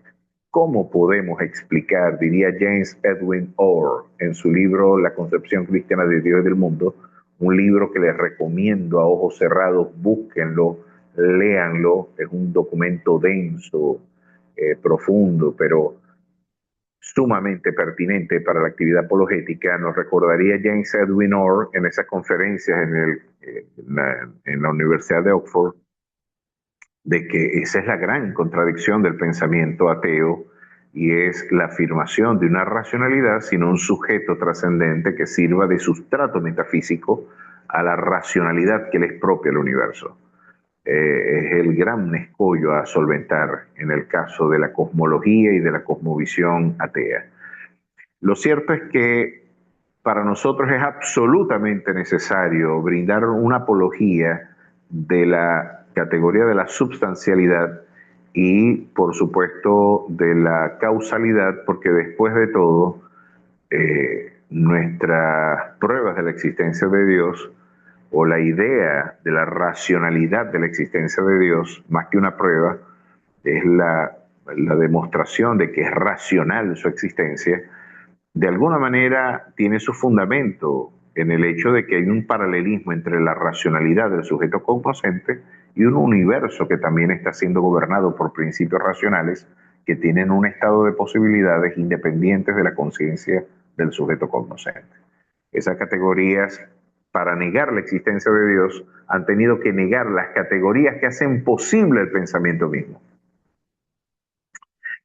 ¿Cómo podemos explicar, diría James Edwin Orr en su libro La concepción cristiana de Dios y del mundo, un libro que les recomiendo a ojos cerrados, búsquenlo, léanlo, es un documento denso, profundo, pero sumamente pertinente para la actividad apologética? Nos recordaría James Edwin Orr en esas conferencias en la Universidad de Oxford, de que esa es la gran contradicción del pensamiento ateo, y es la afirmación de una racionalidad sin un sujeto trascendente que sirva de sustrato metafísico a la racionalidad que le es propia al universo. Es el gran escollo a solventar en el caso de la cosmología y de la cosmovisión atea. Lo cierto es que para nosotros es absolutamente necesario brindar una apología de la categoría de la substancialidad y, por supuesto, de la causalidad, porque después de todo, nuestras pruebas de la existencia de Dios o la idea de la racionalidad de la existencia de Dios, más que una prueba, es la demostración de que es racional su existencia. De alguna manera tiene su fundamento en el hecho de que hay un paralelismo entre la racionalidad del sujeto cognoscente y un universo que también está siendo gobernado por principios racionales que tienen un estado de posibilidades independientes de la conciencia del sujeto cognoscente. Esas categorías, para negar la existencia de Dios, han tenido que negar las categorías que hacen posible el pensamiento mismo.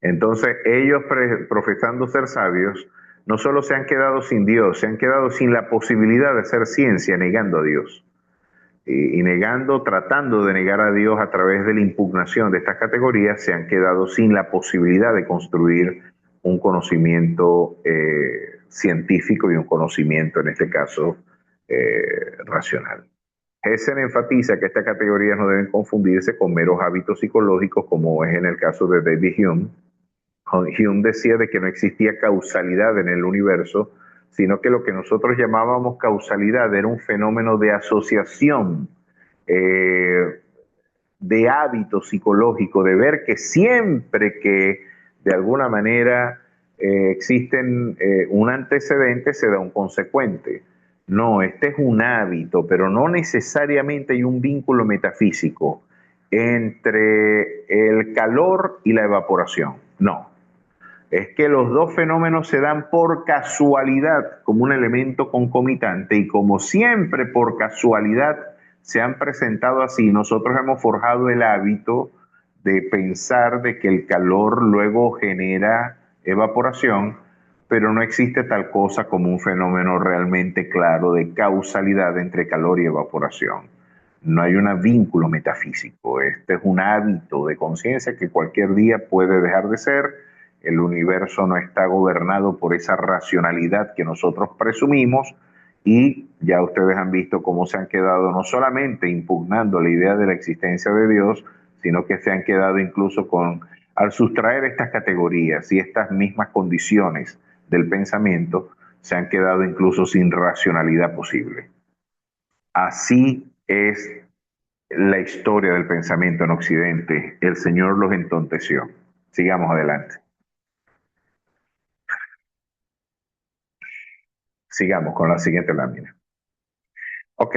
Entonces, ellos profesando ser sabios, no solo se han quedado sin Dios, se han quedado sin la posibilidad de hacer ciencia negando a Dios. Y negando, tratando de negar a Dios a través de la impugnación de estas categorías, se han quedado sin la posibilidad de construir un conocimiento científico y un conocimiento, en este caso, racional. Hesen enfatiza que estas categorías no deben confundirse con meros hábitos psicológicos, como es en el caso de David Hume. Hume decía de que no existía causalidad en el universo, sino que lo que nosotros llamábamos causalidad era un fenómeno de asociación, de hábito psicológico, de ver que siempre que de alguna manera existen un antecedente, se da un consecuente. No, este es un hábito, pero no necesariamente hay un vínculo metafísico entre el calor y la evaporación. No, es que los dos fenómenos se dan por casualidad, como un elemento concomitante, y como siempre por casualidad se han presentado así, nosotros hemos forjado el hábito de pensar de que el calor luego genera evaporación, pero no existe tal cosa como un fenómeno realmente claro de causalidad entre calor y evaporación. No hay un vínculo metafísico, este es un hábito de conciencia que cualquier día puede dejar de ser. El universo no está gobernado por esa racionalidad que nosotros presumimos, y ya ustedes han visto cómo se han quedado no solamente impugnando la idea de la existencia de Dios, sino que se han quedado incluso al sustraer estas categorías y estas mismas condiciones del pensamiento, se han quedado incluso sin racionalidad posible. Así es la historia del pensamiento en Occidente. El Señor los entonteció. Sigamos adelante. Sigamos con la siguiente lámina. Ok,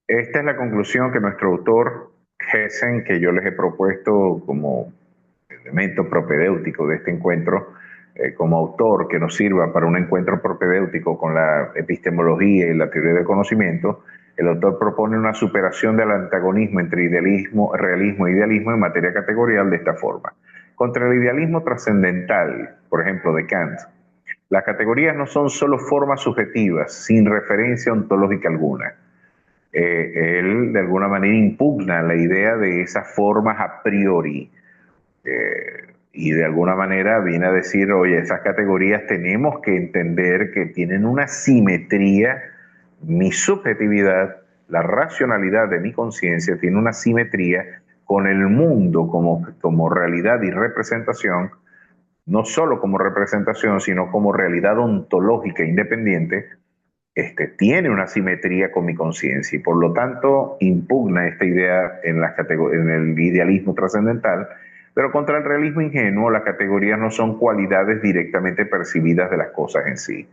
esta es la conclusión que nuestro autor Hesen, que yo les he propuesto como elemento propedéutico de este encuentro, como autor que nos sirva para un encuentro propedéutico con la epistemología y la teoría del conocimiento. El autor propone una superación del antagonismo entre idealismo, realismo e idealismo en materia categorial de esta forma. Contra el idealismo trascendental, por ejemplo, de Kant, las categorías no son solo formas subjetivas, sin referencia ontológica alguna. él de alguna manera impugna la idea de esas formas a priori, y de alguna manera viene a decir, oye, esas categorías tenemos que entender que tienen una simetría, mi subjetividad, la racionalidad de mi conciencia tiene una simetría con el mundo como realidad y representación, no solo como representación, sino como realidad ontológica independiente. Tiene una simetría con mi conciencia y por lo tanto impugna esta idea en el idealismo trascendental, pero contra el realismo ingenuo las categorías no son cualidades directamente percibidas de las cosas en sí.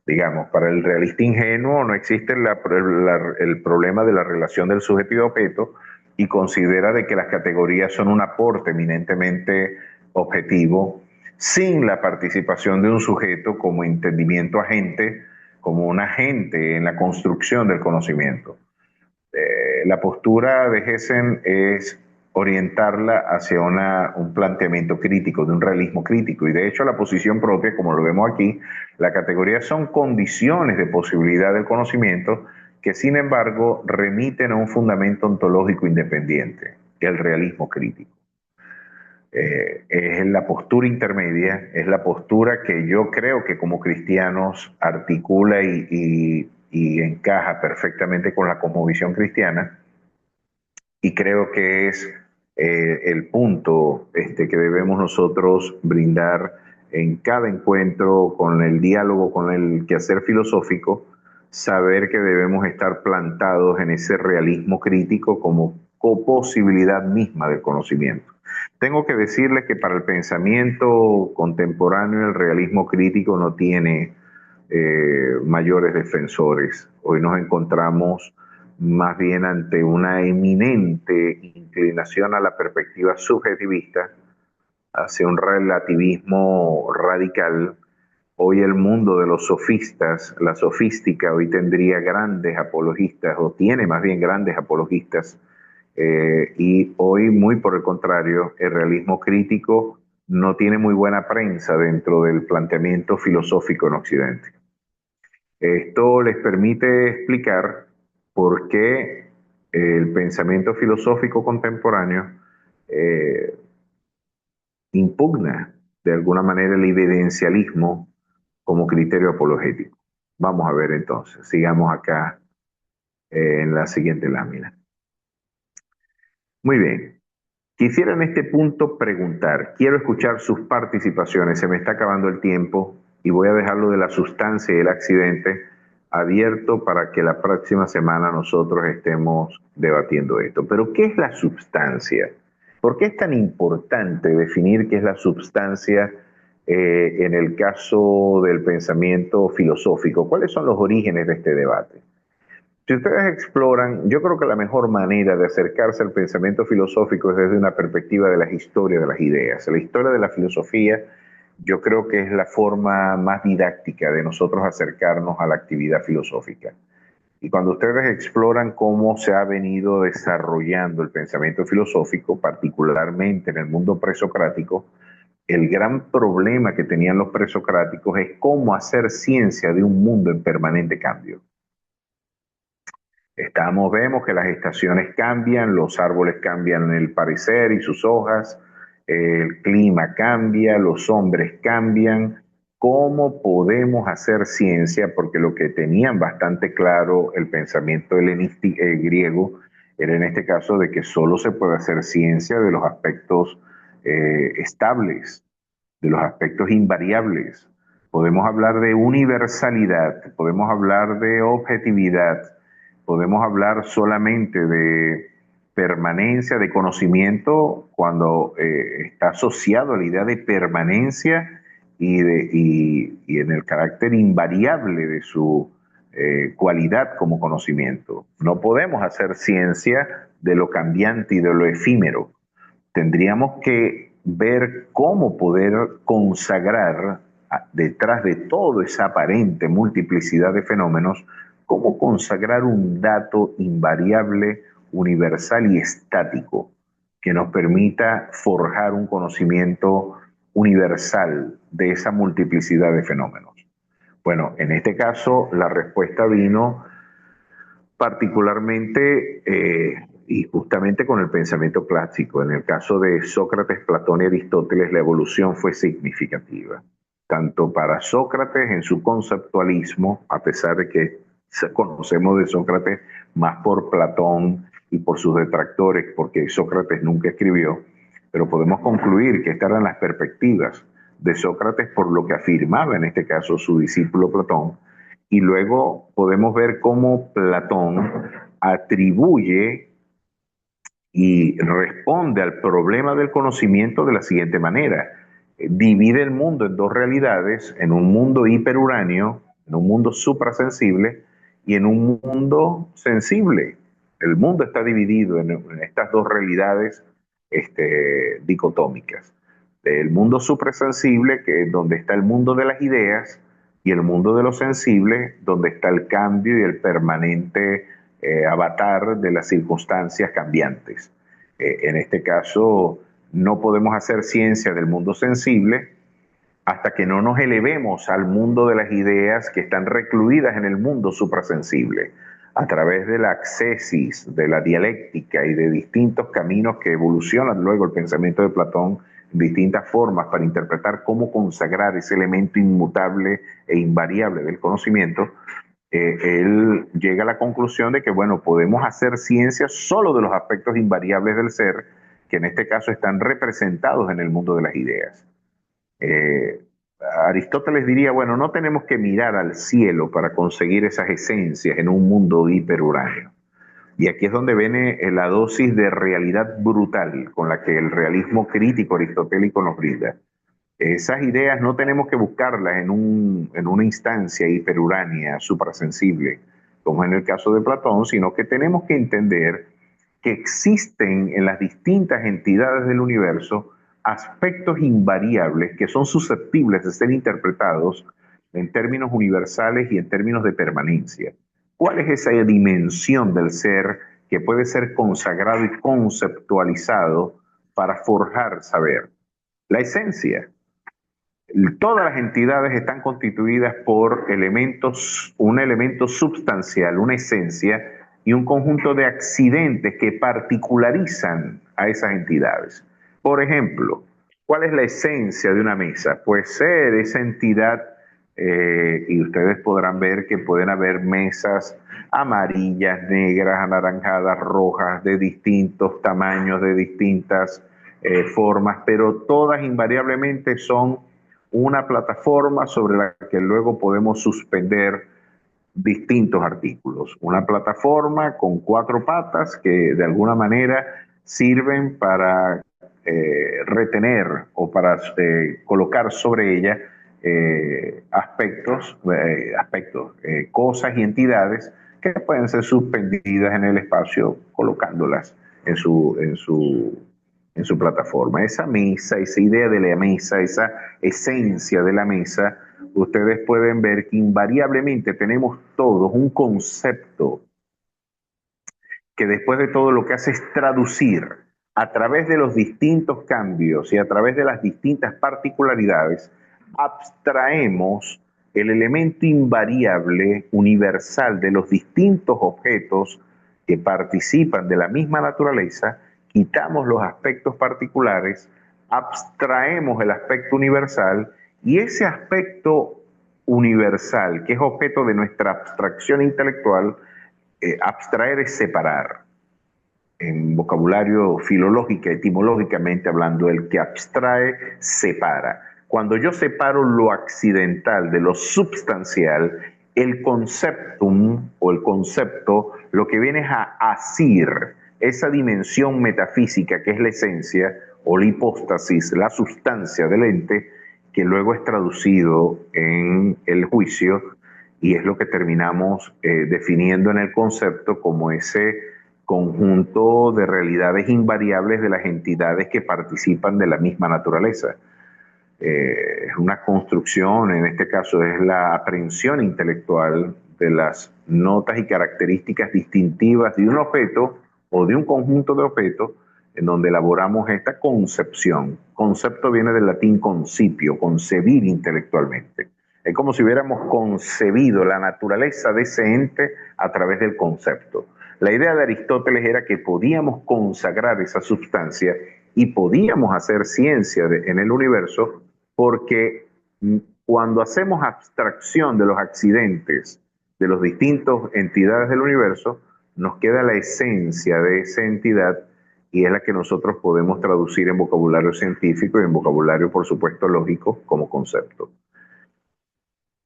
Digamos, para el realista ingenuo no existe el problema de la relación del sujeto y objeto y considera de que las categorías son un aporte eminentemente objetivo sin la participación de un sujeto como entendimiento agente, como un agente en la construcción del conocimiento. La postura de Hessen es orientarla hacia un planteamiento crítico, de un realismo crítico, y de hecho la posición propia, como lo vemos aquí, la categoría son condiciones de posibilidad del conocimiento que sin embargo remiten a un fundamento ontológico independiente, el realismo crítico. Es la postura intermedia, es la postura que yo creo que como cristianos articula y encaja perfectamente con la cosmovisión cristiana, y creo que es el punto que debemos nosotros brindar en cada encuentro, con el diálogo, con el quehacer filosófico, saber que debemos estar plantados en ese realismo crítico como coposibilidad misma del conocimiento. Tengo que decirles que para el pensamiento contemporáneo el realismo crítico no tiene mayores defensores. Hoy nos encontramos más bien ante una eminente inclinación a la perspectiva subjetivista, hacia un relativismo radical. Hoy el mundo de los sofistas, la sofística, hoy tendría grandes apologistas, o tiene más bien grandes apologistas, y hoy, muy por el contrario, el realismo crítico no tiene muy buena prensa dentro del planteamiento filosófico en Occidente. Esto les permite explicar por qué el pensamiento filosófico contemporáneo eh, impugna de alguna manera el evidencialismo como criterio apologético. Vamos a ver entonces, sigamos acá en la siguiente lámina. Muy bien. Quisiera en este punto preguntar, quiero escuchar sus participaciones, se me está acabando el tiempo y voy a dejarlo de la sustancia y el accidente abierto para que la próxima semana nosotros estemos debatiendo esto. Pero, ¿qué es la sustancia? ¿Por qué es tan importante definir qué es la sustancia en el caso del pensamiento filosófico? ¿Cuáles son los orígenes de este debate? Si ustedes exploran, yo creo que la mejor manera de acercarse al pensamiento filosófico es desde una perspectiva de la historia de las ideas. La historia de la filosofía yo creo que es la forma más didáctica de nosotros acercarnos a la actividad filosófica. Y cuando ustedes exploran cómo se ha venido desarrollando el pensamiento filosófico, particularmente en el mundo presocrático, el gran problema que tenían los presocráticos es cómo hacer ciencia de un mundo en permanente cambio. Vemos que las estaciones cambian, los árboles cambian el parecer y sus hojas, el clima cambia, los hombres cambian. ¿Cómo podemos hacer ciencia? Porque lo que tenían bastante claro el pensamiento griego era en este caso de que solo se puede hacer ciencia de los aspectos estables, de los aspectos invariables. Podemos hablar de universalidad, podemos hablar de objetividad, podemos hablar solamente de permanencia, de conocimiento, cuando está asociado a la idea de permanencia y en el carácter invariable de su cualidad como conocimiento. No podemos hacer ciencia de lo cambiante y de lo efímero. Tendríamos que ver cómo poder consagrar detrás de toda esa aparente multiplicidad de fenómenos, cómo consagrar un dato invariable, universal y estático que nos permita forjar un conocimiento universal de esa multiplicidad de fenómenos. Bueno, en este caso la respuesta vino particularmente y justamente con el pensamiento clásico. En el caso de Sócrates, Platón y Aristóteles, la evolución fue significativa, tanto para Sócrates en su conceptualismo, a pesar de que conocemos de Sócrates más por Platón y por sus detractores, porque Sócrates nunca escribió, pero podemos concluir que estas eran las perspectivas de Sócrates por lo que afirmaba en este caso su discípulo Platón, y luego podemos ver cómo Platón atribuye y responde al problema del conocimiento de la siguiente manera. Divide el mundo en dos realidades, en un mundo hiperuráneo, en un mundo suprasensible y en un mundo sensible. El mundo está dividido en estas dos realidades dicotómicas. El mundo suprasensible, que es donde está el mundo de las ideas, y el mundo de lo sensible, donde está el cambio y el permanente avatar de las circunstancias cambiantes. En este caso, no podemos hacer ciencia del mundo sensible hasta que no nos elevemos al mundo de las ideas que están recluidas en el mundo suprasensible, a través de la accesis, de la dialéctica y de distintos caminos que evolucionan luego el pensamiento de Platón, distintas formas para interpretar cómo consagrar ese elemento inmutable e invariable del conocimiento. Él llega a la conclusión de que, bueno, podemos hacer ciencia solo de los aspectos invariables del ser, que en este caso están representados en el mundo de las ideas. Aristóteles diría, bueno, no tenemos que mirar al cielo para conseguir esas esencias en un mundo hiperuráneo. Y aquí es donde viene la dosis de realidad brutal con la que el realismo crítico aristotélico nos brinda. Esas ideas no tenemos que buscarlas en una instancia hiperuránea, suprasensible, como en el caso de Platón, sino que tenemos que entender que existen en las distintas entidades del universo aspectos invariables que son susceptibles de ser interpretados en términos universales y en términos de permanencia. ¿Cuál es esa dimensión del ser que puede ser consagrado y conceptualizado para forjar saber? La esencia. Todas las entidades están constituidas por elementos, un elemento substancial, una esencia y un conjunto de accidentes que particularizan a esas entidades. Por ejemplo, ¿cuál es la esencia de una mesa? Pues ser esa entidad, y ustedes podrán ver que pueden haber mesas amarillas, negras, anaranjadas, rojas, de distintos tamaños, de distintas formas, pero todas invariablemente son una plataforma sobre la que luego podemos suspender distintos artículos. Una plataforma con 4 patas que de alguna manera sirven para retener o para colocar sobre ella cosas y entidades que pueden ser suspendidas en el espacio colocándolas en su plataforma. Esa mesa, esa idea de la mesa, esa esencia de la mesa, ustedes pueden ver que invariablemente tenemos todos un concepto que después de todo lo que hace es traducir a través de los distintos cambios y a través de las distintas particularidades, abstraemos el elemento invariable universal de los distintos objetos que participan de la misma naturaleza, quitamos los aspectos particulares, abstraemos el aspecto universal, y ese aspecto universal, que es objeto de nuestra abstracción intelectual, abstraer es separar. En vocabulario filológico, etimológicamente hablando, el que abstrae, separa. Cuando yo separo lo accidental de lo substancial, el conceptum o el concepto lo que viene es a asir esa dimensión metafísica que es la esencia o la hipóstasis, la sustancia del ente, que luego es traducido en el juicio, y es lo que terminamos definiendo en el concepto como ese conjunto de realidades invariables de las entidades que participan de la misma naturaleza. Es una construcción, en este caso es la aprehensión intelectual de las notas y características distintivas de un objeto o de un conjunto de objetos, en donde elaboramos esta concepción. Concepto viene del latín concipio, concebir intelectualmente. Es como si hubiéramos concebido la naturaleza de ese ente a través del concepto. La idea de Aristóteles era que podíamos consagrar esa sustancia y podíamos hacer ciencia en el universo porque cuando hacemos abstracción de los accidentes de las distintas entidades del universo, nos queda la esencia de esa entidad y es la que nosotros podemos traducir en vocabulario científico y en vocabulario, por supuesto, lógico como concepto.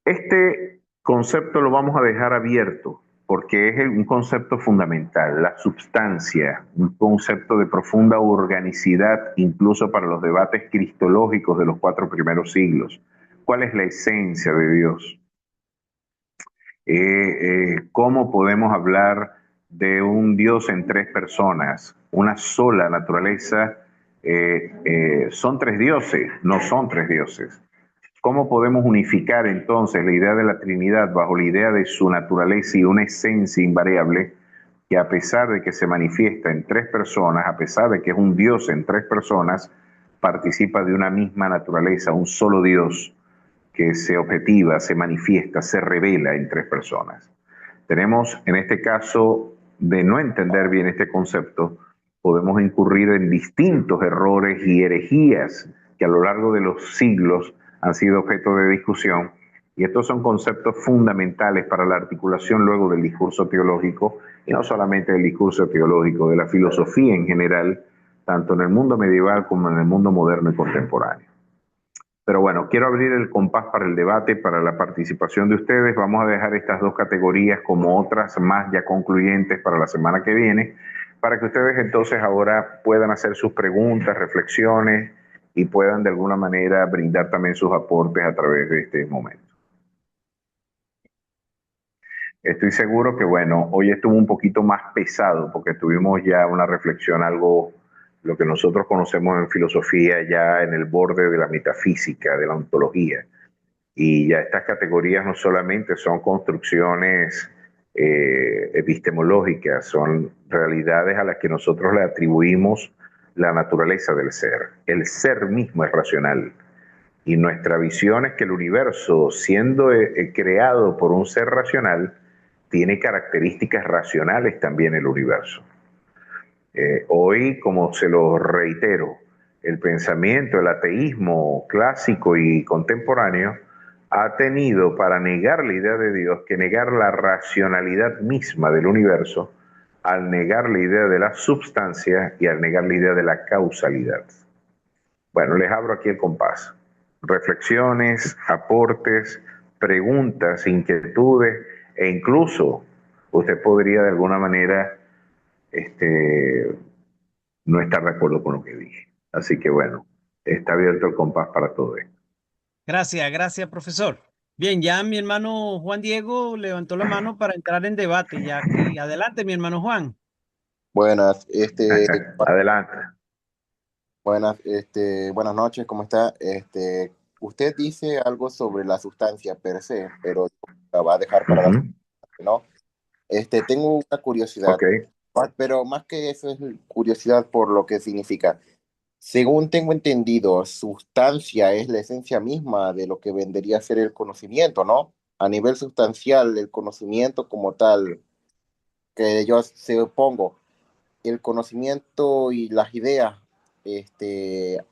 Este concepto lo vamos a dejar abierto porque es un concepto fundamental, la substancia, un concepto de profunda organicidad incluso para los debates cristológicos de los 4 primeros siglos. ¿Cuál es la esencia de Dios? ¿Cómo podemos hablar de un Dios en 3 personas, una sola naturaleza? ¿Son 3 dioses? No son 3 dioses. ¿Cómo podemos unificar entonces la idea de la Trinidad bajo la idea de su naturaleza y una esencia invariable que a pesar de que se manifiesta en 3 personas, a pesar de que es un Dios en 3 personas, participa de una misma naturaleza, un solo Dios que se objetiva, se manifiesta, se revela en 3 personas? Tenemos, en este caso, de no entender bien este concepto, podemos incurrir en distintos errores y herejías que a lo largo de los siglos han sido objeto de discusión, y estos son conceptos fundamentales para la articulación luego del discurso teológico, y no solamente del discurso teológico, de la filosofía en general, tanto en el mundo medieval como en el mundo moderno y contemporáneo. Pero bueno, quiero abrir el compás para el debate, para la participación de ustedes. Vamos a dejar estas 2 categorías como otras más ya concluyentes para la semana que viene, para que ustedes entonces ahora puedan hacer sus preguntas, reflexiones y puedan de alguna manera brindar también sus aportes a través de este momento. Estoy seguro que, bueno, hoy estuvo un poquito más pesado porque tuvimos ya una reflexión algo, lo que nosotros conocemos en filosofía, ya en el borde de la metafísica, de la ontología. Y ya estas categorías no solamente son construcciones epistemológicas, son realidades a las que nosotros le atribuimos la naturaleza del ser. El ser mismo es racional. Y nuestra visión es que el universo, siendo creado por un ser racional, tiene características racionales también el universo. Hoy, como se lo reitero, el pensamiento, el ateísmo clásico y contemporáneo ha tenido para negar la idea de Dios que negar la racionalidad misma del universo, al negar la idea de la substancia y al negar la idea de la causalidad. Bueno, les abro aquí el compás. Reflexiones, aportes, preguntas, inquietudes e incluso usted podría de alguna manera no estar de acuerdo con lo que dije. Así que bueno, está abierto el compás para todo esto. Gracias, profesor. Bien, ya mi hermano Juan Diego levantó la mano para entrar en debate, ya aquí. Adelante, mi hermano Juan. Buenas, Adelante. buenas noches, ¿cómo está? Usted dice algo sobre la sustancia per se, pero la va a dejar para la siguiente, ¿no? Tengo una curiosidad, Okay. pero más que eso es curiosidad por lo que significa. Según tengo entendido, sustancia es la esencia misma de lo que vendría a ser el conocimiento, ¿no? A nivel sustancial, el conocimiento como tal, que yo supongo el conocimiento y las ideas,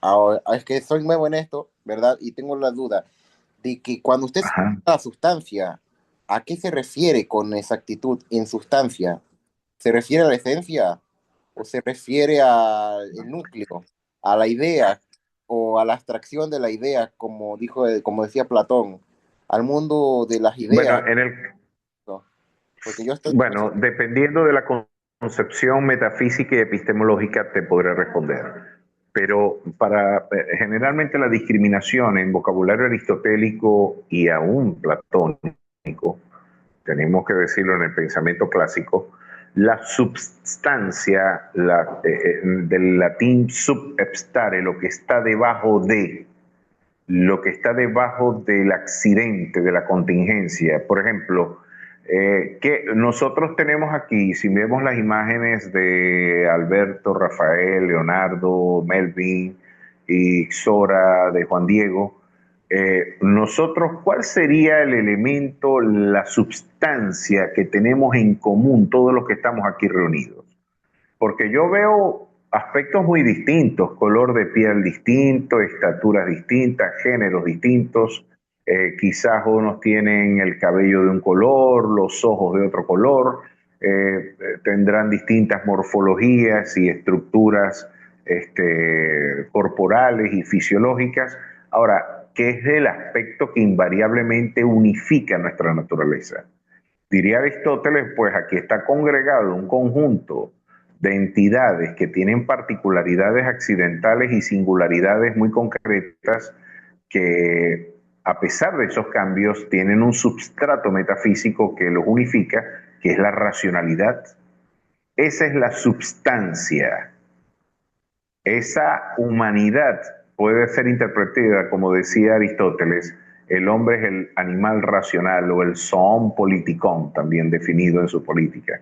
ahora, es que soy nuevo en esto, ¿verdad? Y tengo la duda de que cuando usted se Ajá. refiere a la sustancia, ¿a qué se refiere con exactitud en sustancia? ¿Se refiere a la esencia o se refiere al núcleo, a la idea o a la abstracción de la idea, como decía Platón, al mundo de las ideas? Bueno, ¿No? Porque yo estoy... bueno, dependiendo de la concepción metafísica y epistemológica te podré responder. Pero generalmente la discriminación en vocabulario aristotélico y aún platónico, tenemos que decirlo en el pensamiento clásico, la substancia, del latín subepstare, lo que está debajo del accidente, de la contingencia. Por ejemplo, que nosotros tenemos aquí, si vemos las imágenes de Alberto, Rafael, Leonardo, Melvin y Xora, de Juan Diego, nosotros, ¿cuál sería el elemento, la substancia que tenemos en común todos los que estamos aquí reunidos? Porque yo veo aspectos muy distintos, color de piel distinto, estaturas distintas, géneros distintos. Quizás unos tienen el cabello de un color, los ojos de otro color, tendrán distintas morfologías y estructuras corporales y fisiológicas. Ahora, ¿qué es el aspecto que invariablemente unifica nuestra naturaleza? Diría Aristóteles, pues aquí está congregado un conjunto de entidades que tienen particularidades accidentales y singularidades muy concretas que, a pesar de esos cambios, tienen un substrato metafísico que los unifica, que es la racionalidad. Esa es la substancia. Esa humanidad puede ser interpretada, como decía Aristóteles, el hombre es el animal racional o el zoon politikon, también definido en su política.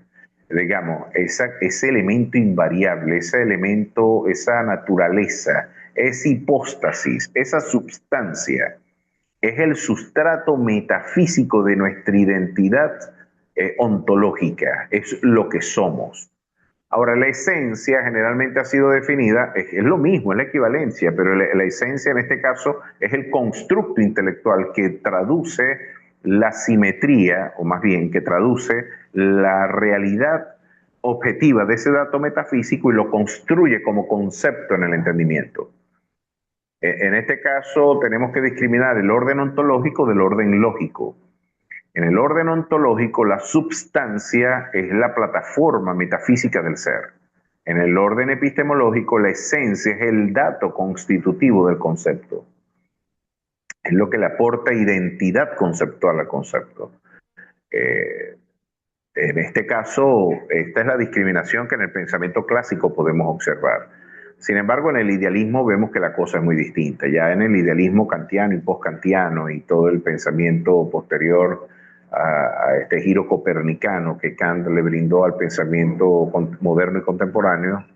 Digamos, ese elemento invariable, ese elemento, esa naturaleza, esa hipóstasis, esa substancia, es el sustrato metafísico de nuestra identidad ontológica, es lo que somos. Ahora, la esencia generalmente ha sido definida, es lo mismo, es la equivalencia, pero la esencia en este caso es el constructo intelectual que traduce la simetría, o más bien que traduce la realidad objetiva de ese dato metafísico y lo construye como concepto en el entendimiento. En este caso tenemos que discriminar el orden ontológico del orden lógico. En el orden ontológico, la substancia es la plataforma metafísica del ser. En el orden epistemológico, la esencia es el dato constitutivo del concepto. Es lo que le aporta identidad conceptual al concepto. En este caso, esta es la discriminación que en el pensamiento clásico podemos observar. Sin embargo, en el idealismo vemos que la cosa es muy distinta. Ya en el idealismo kantiano y postkantiano y todo el pensamiento posterior a este giro copernicano que Kant le brindó al pensamiento moderno y contemporáneo,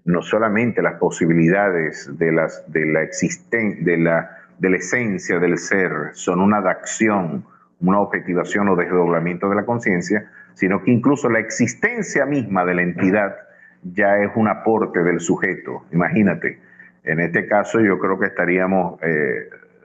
no solamente las posibilidades de la esencia del ser son una adacción, una objetivación o desdoblamiento de la conciencia, sino que incluso la existencia misma de la entidad ya es un aporte del sujeto. Imagínate, en este caso yo creo que estaríamos,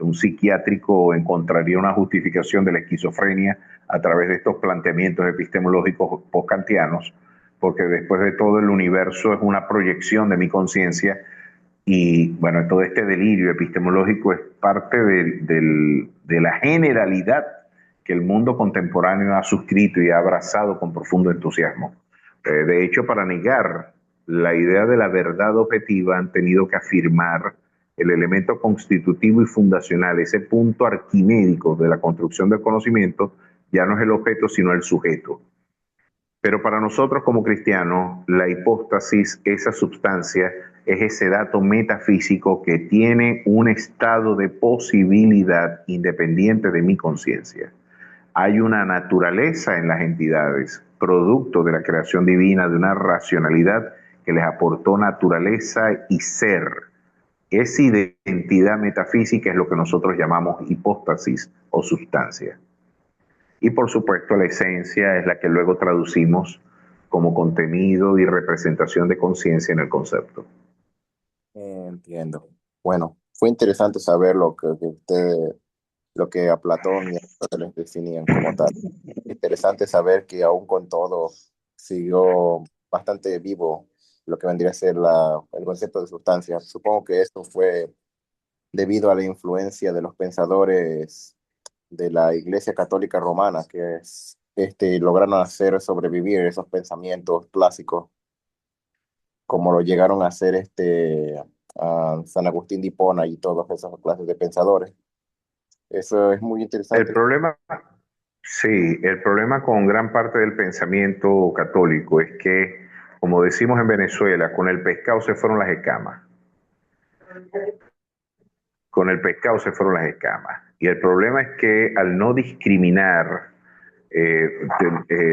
un psiquiátrico encontraría una justificación de la esquizofrenia a través de estos planteamientos epistemológicos postkantianos, porque después de todo el universo es una proyección de mi conciencia y bueno, todo este delirio epistemológico es parte de la generalidad que el mundo contemporáneo ha suscrito y ha abrazado con profundo entusiasmo. De hecho, para negar la idea de la verdad objetiva han tenido que afirmar el elemento constitutivo y fundacional, ese punto arquimédico de la construcción del conocimiento, ya no es el objeto, sino el sujeto. Pero para nosotros como cristianos, la hipóstasis, esa substancia, es ese dato metafísico que tiene un estado de posibilidad independiente de mi conciencia. Hay una naturaleza en las entidades, producto de la creación divina, de una racionalidad que les aportó naturaleza y ser. Esa identidad metafísica es lo que nosotros llamamos hipóstasis o sustancia. Y por supuesto la esencia es la que luego traducimos como contenido y representación de conciencia en el concepto. Entiendo. Bueno, fue interesante saber lo que a Platón y a Aristóteles definían como tal. Interesante saber que aún con todo siguió bastante vivo lo que vendría a ser el concepto de sustancia. Supongo que esto fue debido a la influencia de los pensadores de la Iglesia Católica Romana, que lograron hacer sobrevivir esos pensamientos clásicos, como lo llegaron a hacer a San Agustín de Hipona y todas esas clases de pensadores. Eso es muy interesante. El problema con gran parte del pensamiento católico es que, como decimos en Venezuela, con el pescado se fueron las escamas. Con el pescado se fueron las escamas. Y el problema es que al no discriminar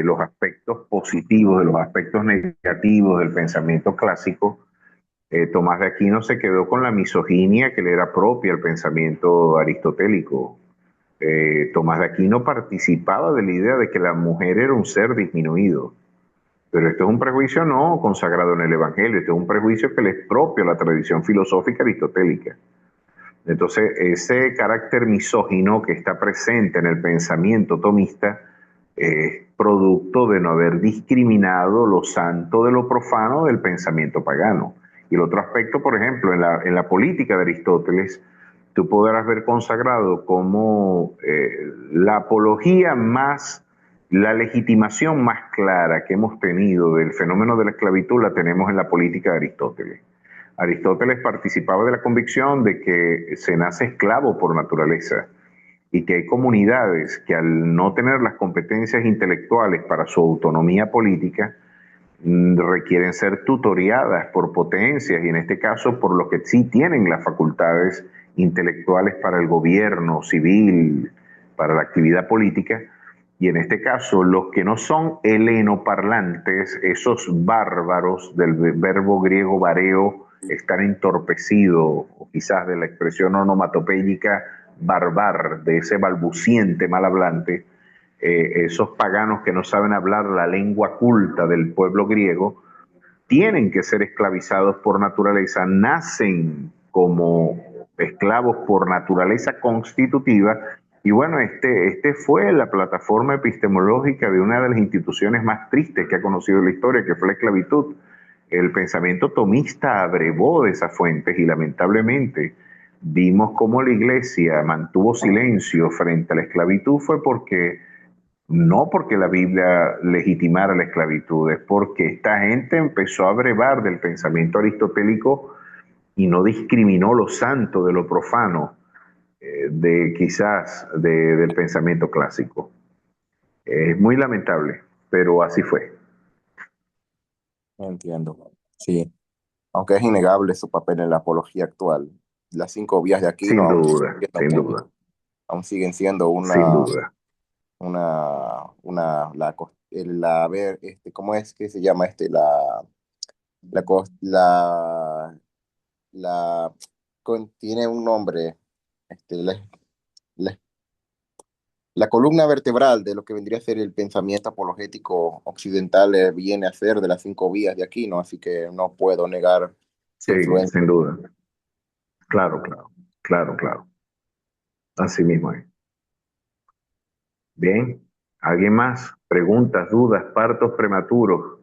los aspectos positivos de los aspectos negativos del pensamiento clásico, Tomás de Aquino se quedó con la misoginia que le era propia al pensamiento aristotélico. Tomás de Aquino participaba de la idea de que la mujer era un ser disminuido. Pero esto es un prejuicio no consagrado en el Evangelio, esto es un prejuicio que le es propio a la tradición filosófica aristotélica. Entonces, ese carácter misógino que está presente en el pensamiento tomista es producto de no haber discriminado lo santo de lo profano del pensamiento pagano. Y el otro aspecto, por ejemplo, en la política de Aristóteles, tú podrás ver consagrado como la apología más, la legitimación más clara que hemos tenido del fenómeno de la esclavitud la tenemos en la política de Aristóteles. Aristóteles participaba de la convicción de que se nace esclavo por naturaleza y que hay comunidades que al no tener las competencias intelectuales para su autonomía política requieren ser tutoriadas por potencias y en este caso por los que sí tienen las facultades intelectuales para el gobierno civil, para la actividad política, y en este caso los que no son helenoparlantes, esos bárbaros del verbo griego vareo, están entorpecidos, o quizás de la expresión onomatopéyica barbar, de ese balbuciente mal hablante, esos paganos que no saben hablar la lengua culta del pueblo griego, tienen que ser esclavizados por naturaleza, nacen como esclavos por naturaleza constitutiva. Y bueno, este fue la plataforma epistemológica de una de las instituciones más tristes que ha conocido la historia, que fue la esclavitud. El pensamiento tomista abrevó de esas fuentes y lamentablemente vimos cómo la iglesia mantuvo silencio frente a la esclavitud, fue porque no porque la Biblia legitimara la esclavitud, es porque esta gente empezó a brevar del pensamiento aristotélico y no discriminó lo santo de lo profano, de quizás del pensamiento clásico. Es muy lamentable, pero así fue. Entiendo. Sí, aunque es innegable su papel en la apología actual. Las 5 vías de Aquino Sin duda, sin duda, aún siguen siendo sin duda. a ver, ¿cómo es que se llama la, cos- la, tiene un nombre, este, la, la columna vertebral de lo que vendría a ser el pensamiento apologético occidental viene a ser de las 5 vías de Aquino, así que no puedo negar su Sí, influencia. sin duda. Claro, claro, claro, claro. Así mismo es. Bien, ¿alguien más? Preguntas, dudas, partos prematuros.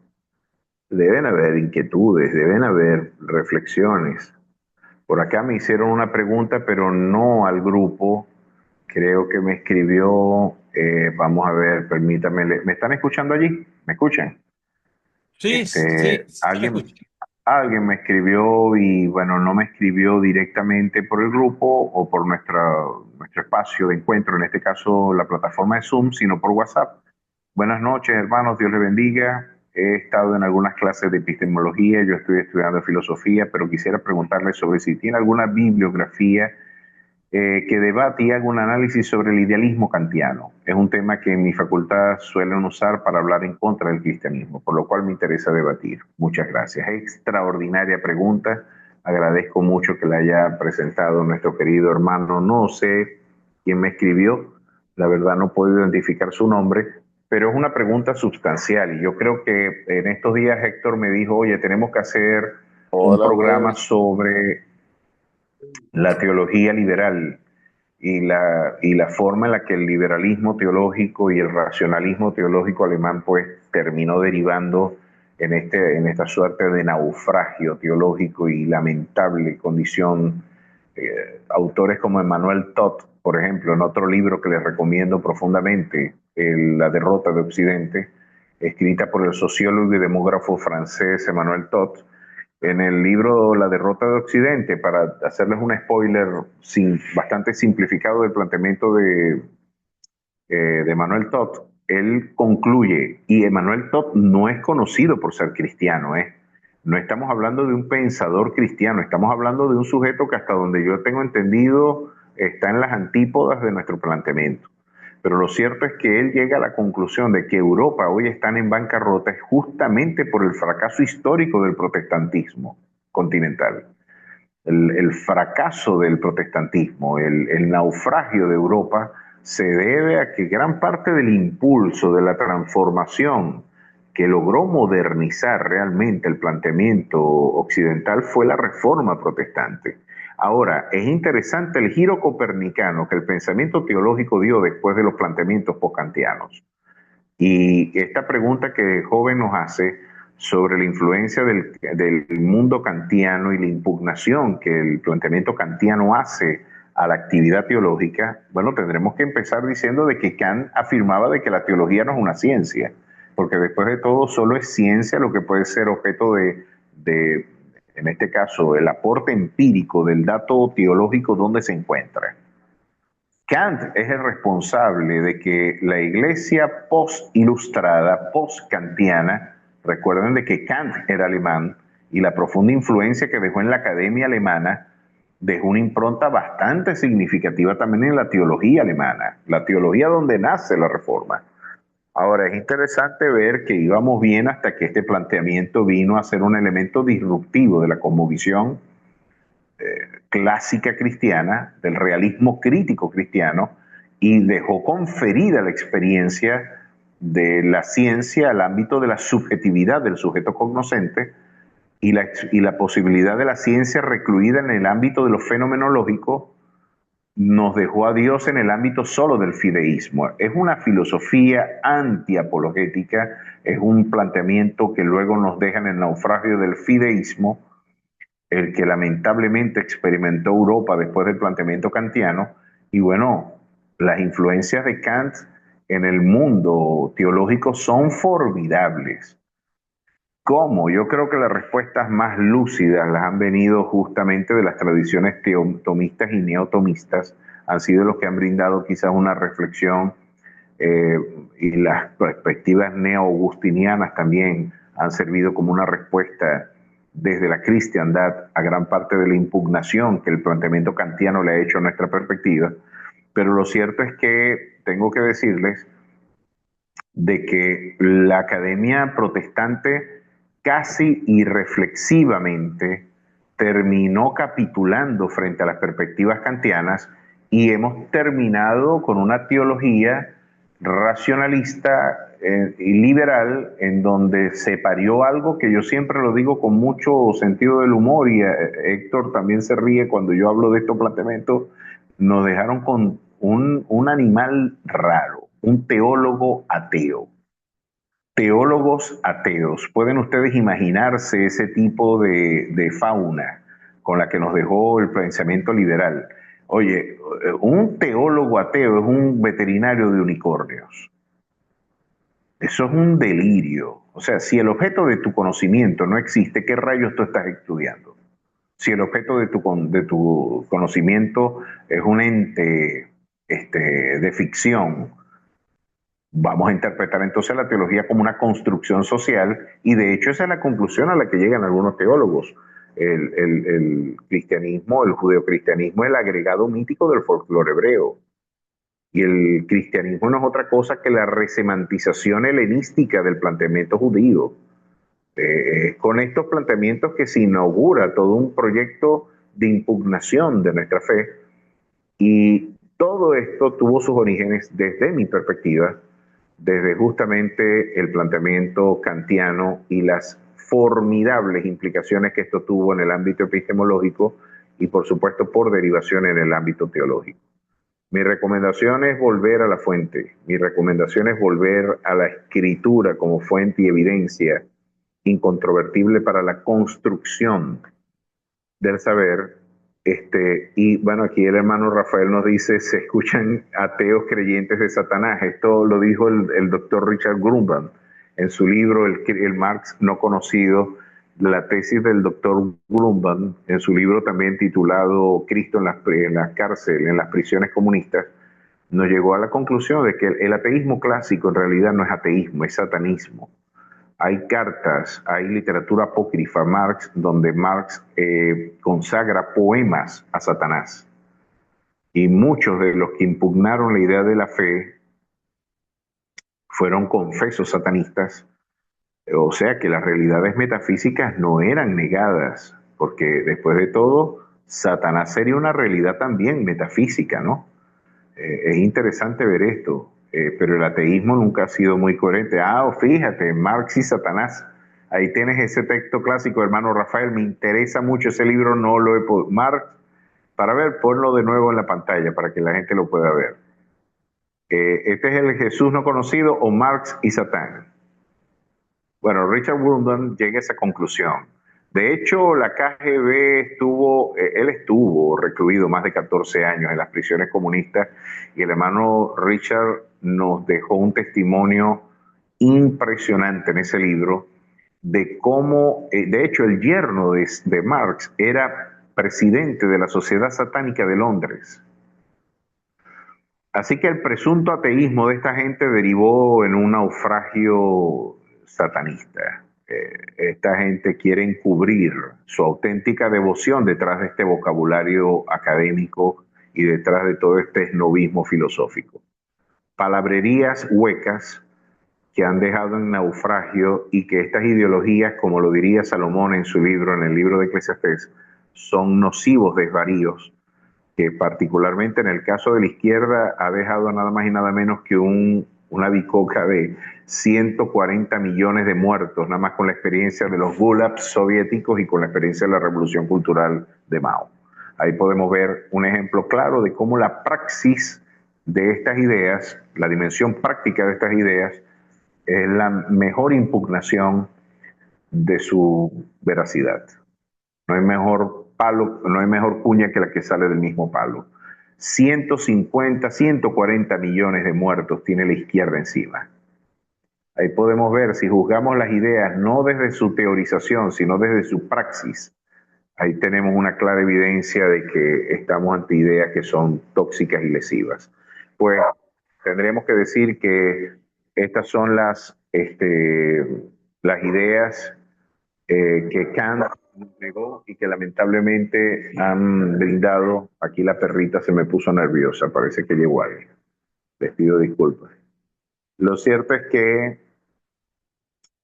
Deben haber inquietudes, deben haber reflexiones. Por acá me hicieron una pregunta, pero no al grupo. Creo que me escribió, vamos a ver, permítame, ¿me están escuchando allí? ¿Me escuchan? Sí, sí, se le Alguien, escucha. alguien me escribió y bueno, no me escribió directamente por el grupo o por nuestro espacio de encuentro, en este caso la plataforma de Zoom, sino por WhatsApp. Buenas noches, hermanos, Dios les bendiga. He estado en algunas clases de epistemología, yo estoy estudiando filosofía, pero quisiera preguntarle sobre si tiene alguna bibliografía que debate y haga un análisis sobre el idealismo kantiano. Es un tema que en mi facultad suelen usar para hablar en contra del cristianismo, por lo cual me interesa debatir. Muchas gracias. Extraordinaria pregunta. Agradezco mucho que la haya presentado nuestro querido hermano. No sé quién me escribió, la verdad no puedo identificar su nombre, pero es una pregunta sustancial y yo creo que en estos días Héctor me dijo, oye, tenemos que hacer un Hola, programa Will. sobre la teología liberal y la forma en la que el liberalismo teológico y el racionalismo teológico alemán pues terminó derivando en esta suerte de naufragio teológico y lamentable condición. Autores como Emmanuel Todd, por ejemplo, en otro libro que les recomiendo profundamente, La derrota de Occidente, escrita por el sociólogo y demógrafo francés Emmanuel Todd, en el libro La derrota de Occidente, para hacerles un spoiler bastante simplificado del planteamiento de Emmanuel Todd, él concluye, y Emmanuel Todd no es conocido por ser cristiano, no estamos hablando de un pensador cristiano, estamos hablando de un sujeto que hasta donde yo tengo entendido está en las antípodas de nuestro planteamiento. Pero lo cierto es que él llega a la conclusión de que Europa hoy está en bancarrota justamente por el fracaso histórico del protestantismo continental. El fracaso del protestantismo, el naufragio de Europa, se debe a que gran parte del impulso de la transformación que logró modernizar realmente el planteamiento occidental fue la reforma protestante. Ahora, es interesante el giro copernicano que el pensamiento teológico dio después de los planteamientos postkantianos. Y esta pregunta que el joven nos hace sobre la influencia del mundo kantiano y la impugnación que el planteamiento kantiano hace a la actividad teológica, bueno, tendremos que empezar diciendo de que Kant afirmaba de que la teología no es una ciencia, porque después de todo solo es ciencia lo que puede ser objeto de en este caso, el aporte empírico del dato teológico donde se encuentra. Kant es el responsable de que la iglesia post-ilustrada, post-kantiana, recuerden de que Kant era alemán y la profunda influencia que dejó en la academia alemana dejó una impronta bastante significativa también en la teología alemana, la teología donde nace la reforma. Ahora, es interesante ver que íbamos bien hasta que este planteamiento vino a ser un elemento disruptivo de la cosmovisión clásica cristiana, del realismo crítico cristiano, y dejó conferida la experiencia de la ciencia al ámbito de la subjetividad del sujeto cognoscente y la posibilidad de la ciencia recluida en el ámbito de lo fenomenológico nos dejó a Dios en el ámbito solo del fideísmo. Es una filosofía antiapologética, es un planteamiento que luego nos deja en el naufragio del fideísmo, el que lamentablemente experimentó Europa después del planteamiento kantiano. Y bueno, las influencias de Kant en el mundo teológico son formidables. ¿Cómo? Yo creo que las respuestas más lúcidas las han venido justamente de las tradiciones tomistas y neotomistas, han sido los que han brindado quizás una reflexión y las perspectivas neo-augustinianas también han servido como una respuesta desde la cristiandad a gran parte de la impugnación que el planteamiento kantiano le ha hecho a nuestra perspectiva. Pero lo cierto es que tengo que decirles de que la academia protestante casi irreflexivamente terminó capitulando frente a las perspectivas kantianas y hemos terminado con una teología racionalista y liberal en donde se parió algo que yo siempre lo digo con mucho sentido del humor y Héctor también se ríe cuando yo hablo de estos planteamientos. Nos dejaron con un animal raro, un teólogo ateo. Teólogos ateos. ¿Pueden ustedes imaginarse ese tipo de fauna con la que nos dejó el pensamiento liberal? Oye, un teólogo ateo es un veterinario de unicornios. Eso es un delirio. O sea, si el objeto de tu conocimiento no existe, ¿qué rayos tú estás estudiando? Si el objeto de tu conocimiento es un ente de ficción, vamos a interpretar entonces la teología como una construcción social, y de hecho esa es la conclusión a la que llegan algunos teólogos. El cristianismo, el judeocristianismo es el agregado mítico del folclore hebreo. Y el cristianismo no es otra cosa que la resemantización helenística del planteamiento judío. Con estos planteamientos que se inaugura todo un proyecto de impugnación de nuestra fe, y todo esto tuvo sus orígenes, desde mi perspectiva, desde justamente el planteamiento kantiano y las formidables implicaciones que esto tuvo en el ámbito epistemológico y por supuesto por derivación en el ámbito teológico. Mi recomendación es volver a la fuente, mi recomendación es volver a la escritura como fuente y evidencia incontrovertible para la construcción del saber. Y bueno, aquí el hermano Rafael nos dice, se escuchan ateos creyentes de Satanás. Esto lo dijo el doctor Richard Grumban en su libro el Marx no conocido, la tesis del doctor Grumban, en su libro también titulado Cristo en la cárcel, en las prisiones comunistas, nos llegó a la conclusión de que el ateísmo clásico en realidad no es ateísmo, es satanismo. Hay cartas, hay literatura apócrifa, Marx, donde Marx consagra poemas a Satanás. Y muchos de los que impugnaron la idea de la fe fueron confesos satanistas. O sea que las realidades metafísicas no eran negadas porque después de todo, Satanás sería una realidad también metafísica, ¿no? Es interesante ver esto, pero el ateísmo nunca ha sido muy coherente. Fíjate, Marx y Satanás. Ahí tienes ese texto clásico, hermano Rafael. Me interesa mucho ese libro, no lo he podido. Marx, para ver, ponlo de nuevo en la pantalla para que la gente lo pueda ver. Este es el Jesús no conocido o Marx y Satán. Bueno, Richard Woodman llega a esa conclusión. De hecho, la KGB él estuvo recluido más de 14 años en las prisiones comunistas y el hermano Richard nos dejó un testimonio impresionante en ese libro de cómo, de hecho, el yerno de Marx era presidente de la Sociedad Satánica de Londres. Así que el presunto ateísmo de esta gente derivó en un naufragio satanista. Esta gente quiere encubrir su auténtica devoción detrás de este vocabulario académico y detrás de todo este esnovismo filosófico. Palabrerías huecas que han dejado en naufragio y que estas ideologías, como lo diría Salomón en su libro, en el libro de Eclesiastés, son nocivos desvaríos que particularmente en el caso de la izquierda ha dejado nada más y nada menos que una bicoca de 140 millones de muertos, nada más con la experiencia de los gulags soviéticos y con la experiencia de la revolución cultural de Mao. Ahí podemos ver un ejemplo claro de cómo la praxis de estas ideas, la dimensión práctica de estas ideas, es la mejor impugnación de su veracidad. No hay mejor palo, no hay mejor cuña que la que sale del mismo palo. 150, 140 millones de muertos tiene la izquierda encima. Ahí podemos ver, si juzgamos las ideas no desde su teorización, sino desde su praxis, ahí tenemos una clara evidencia de que estamos ante ideas que son tóxicas y lesivas. Pues tendremos que decir que estas son las ideas que Kant negó y que lamentablemente han brindado. Aquí la perrita se me puso nerviosa, parece que llegó alguien. Les pido disculpas. Lo cierto es que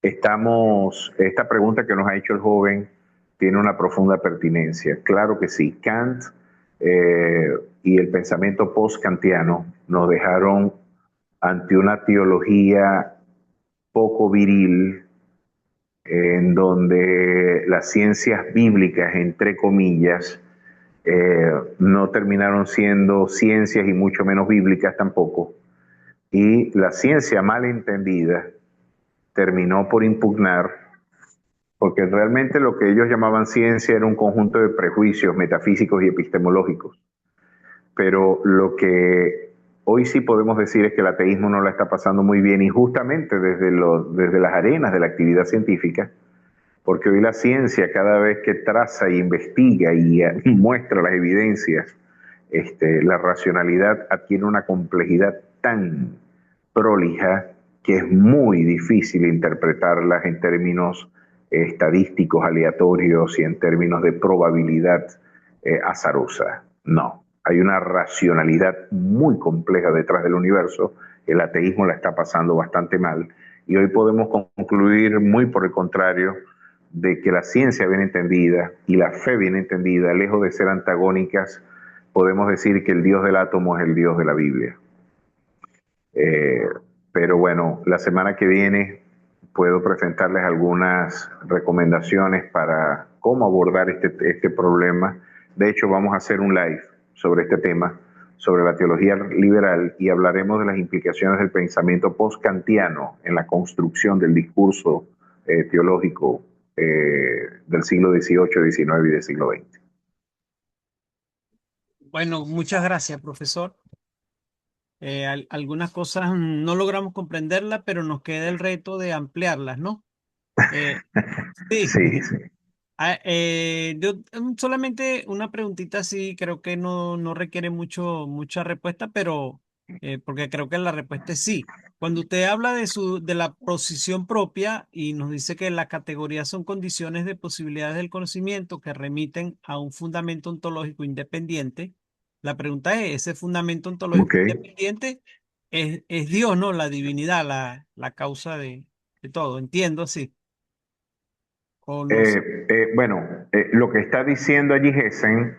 esta pregunta que nos ha hecho el joven tiene una profunda pertinencia. Claro que sí, Kant y el pensamiento post-kantiano nos dejaron ante una teología poco viril, en donde las ciencias bíblicas, entre comillas, no terminaron siendo ciencias y mucho menos bíblicas tampoco. Y la ciencia mal entendida terminó por impugnar, porque realmente lo que ellos llamaban ciencia era un conjunto de prejuicios metafísicos y epistemológicos. Pero lo que hoy sí podemos decir es que el ateísmo no la está pasando muy bien, y justamente desde las arenas de la actividad científica, porque hoy la ciencia, cada vez que traza e investiga y muestra las evidencias, la racionalidad adquiere una complejidad tan prolija que es muy difícil interpretarlas en términos estadísticos aleatorios y en términos de probabilidad azarosa. No, hay una racionalidad muy compleja detrás del universo. El ateísmo la está pasando bastante mal y hoy podemos concluir muy por el contrario, de que la ciencia bien entendida y la fe bien entendida, lejos de ser antagónicas, podemos decir que el Dios del átomo es el Dios de la Biblia. Pero bueno, la semana que viene puedo presentarles algunas recomendaciones para cómo abordar este problema. De hecho, vamos a hacer un live sobre este tema, sobre la teología liberal, y hablaremos de las implicaciones del pensamiento post-kantiano en la construcción del discurso teológico del siglo XVIII, XIX y del siglo XX. Bueno, muchas gracias, profesor. Algunas cosas no logramos comprenderlas, pero nos queda el reto de ampliarlas, ¿no? Sí. Sí, sí. Yo, solamente una preguntita, sí, creo que no requiere mucha respuesta, pero porque creo que la respuesta es sí. Cuando usted habla de la posición propia y nos dice que las categorías son condiciones de posibilidades del conocimiento que remiten a un fundamento ontológico independiente, la pregunta es, ¿ese fundamento ontológico independiente es Dios, ¿no? La divinidad, la causa de todo, entiendo, sí. O no sé. Bueno, Lo que está diciendo allí Gessen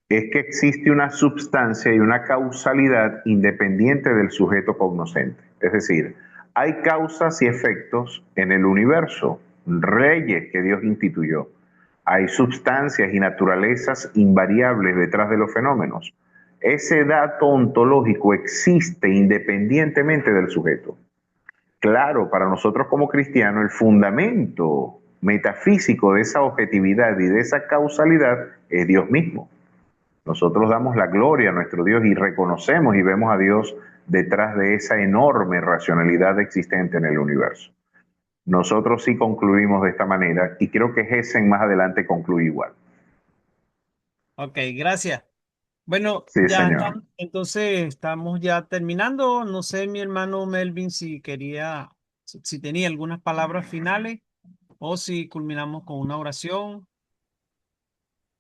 es que existe una substancia y una causalidad independiente del sujeto cognoscente. Es decir, hay causas y efectos en el universo, reyes que Dios instituyó. Hay sustancias y naturalezas invariables detrás de los fenómenos. Ese dato ontológico existe independientemente del sujeto. Claro, para nosotros como cristianos, el fundamento metafísico de esa objetividad y de esa causalidad es Dios mismo. Nosotros damos la gloria a nuestro Dios y reconocemos y vemos a Dios detrás de esa enorme racionalidad existente en el universo. Nosotros sí concluimos de esta manera y creo que Gessen más adelante concluye igual. Ok, gracias. Bueno, Sí, ya señor. estamos, entonces estamos ya terminando. No sé, mi hermano Melvin, si quería, si tenía algunas palabras finales o si culminamos con una oración.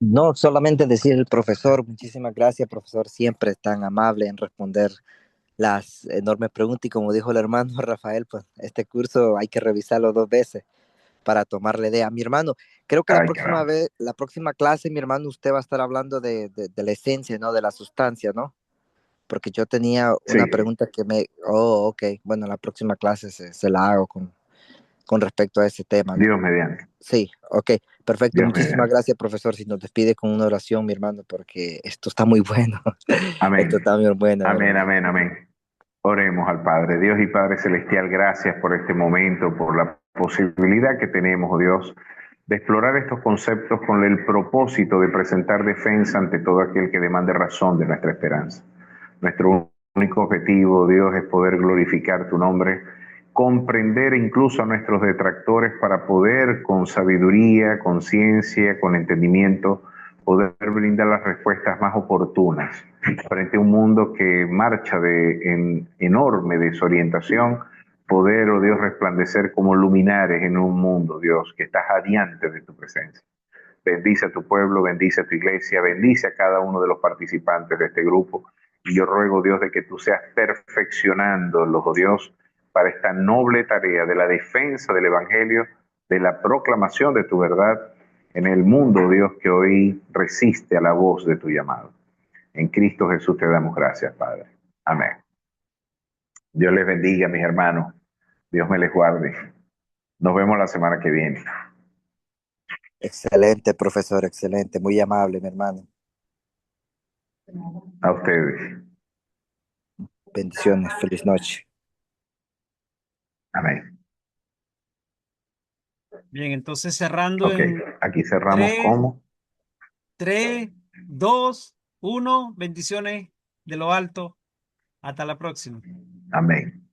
No, solamente decir el profesor, muchísimas gracias, profesor, siempre tan amable en responder las enormes preguntas y como dijo el hermano Rafael, pues este curso hay que revisarlo 2 veces para tomarle idea. Mi hermano, creo que la Ay, próxima caramba. vez, la próxima clase, mi hermano, usted va a estar hablando de la esencia, ¿no? De la sustancia, ¿no? Porque yo tenía Sí, una pregunta que oh, ok, bueno, la próxima clase se la hago con respecto a ese tema, ¿no? Dios mediante. Sí, ok, perfecto. Dios Muchísimas mediante. gracias, profesor. Si nos despide con una oración, mi hermano, porque esto está muy bueno. Esto Amén. está muy bueno, mi Amén, hermano. amén, amén. Oremos al Padre. Dios y Padre Celestial, gracias por este momento, por la posibilidad que tenemos, oh Dios, de explorar estos conceptos con el propósito de presentar defensa ante todo aquel que demande razón de nuestra esperanza. Nuestro único objetivo, Dios, es poder glorificar tu nombre, comprender incluso a nuestros detractores para poder con sabiduría, con ciencia, con entendimiento, poder brindar las respuestas más oportunas frente a un mundo que marcha en enorme desorientación, poder, oh Dios, resplandecer como luminares en un mundo, Dios, que está jadeante de tu presencia. Bendice a tu pueblo, bendice a tu iglesia, bendice a cada uno de los participantes de este grupo. Y yo ruego, Dios, de que tú seas perfeccionándolos, oh Dios, para esta noble tarea de la defensa del Evangelio, de la proclamación de tu verdad en el mundo, oh Dios, que hoy resiste a la voz de tu llamado. En Cristo Jesús te damos gracias, Padre. Amén. Dios les bendiga, mis hermanos. Dios me les guarde. Nos vemos la semana que viene. Excelente, profesor, excelente. Muy amable, mi hermano. A ustedes. Bendiciones. Feliz noche. Amén. Bien, entonces cerrando Ok, en aquí cerramos 3, como. 3, 2, 1. Bendiciones de lo alto. Hasta la próxima. Amén.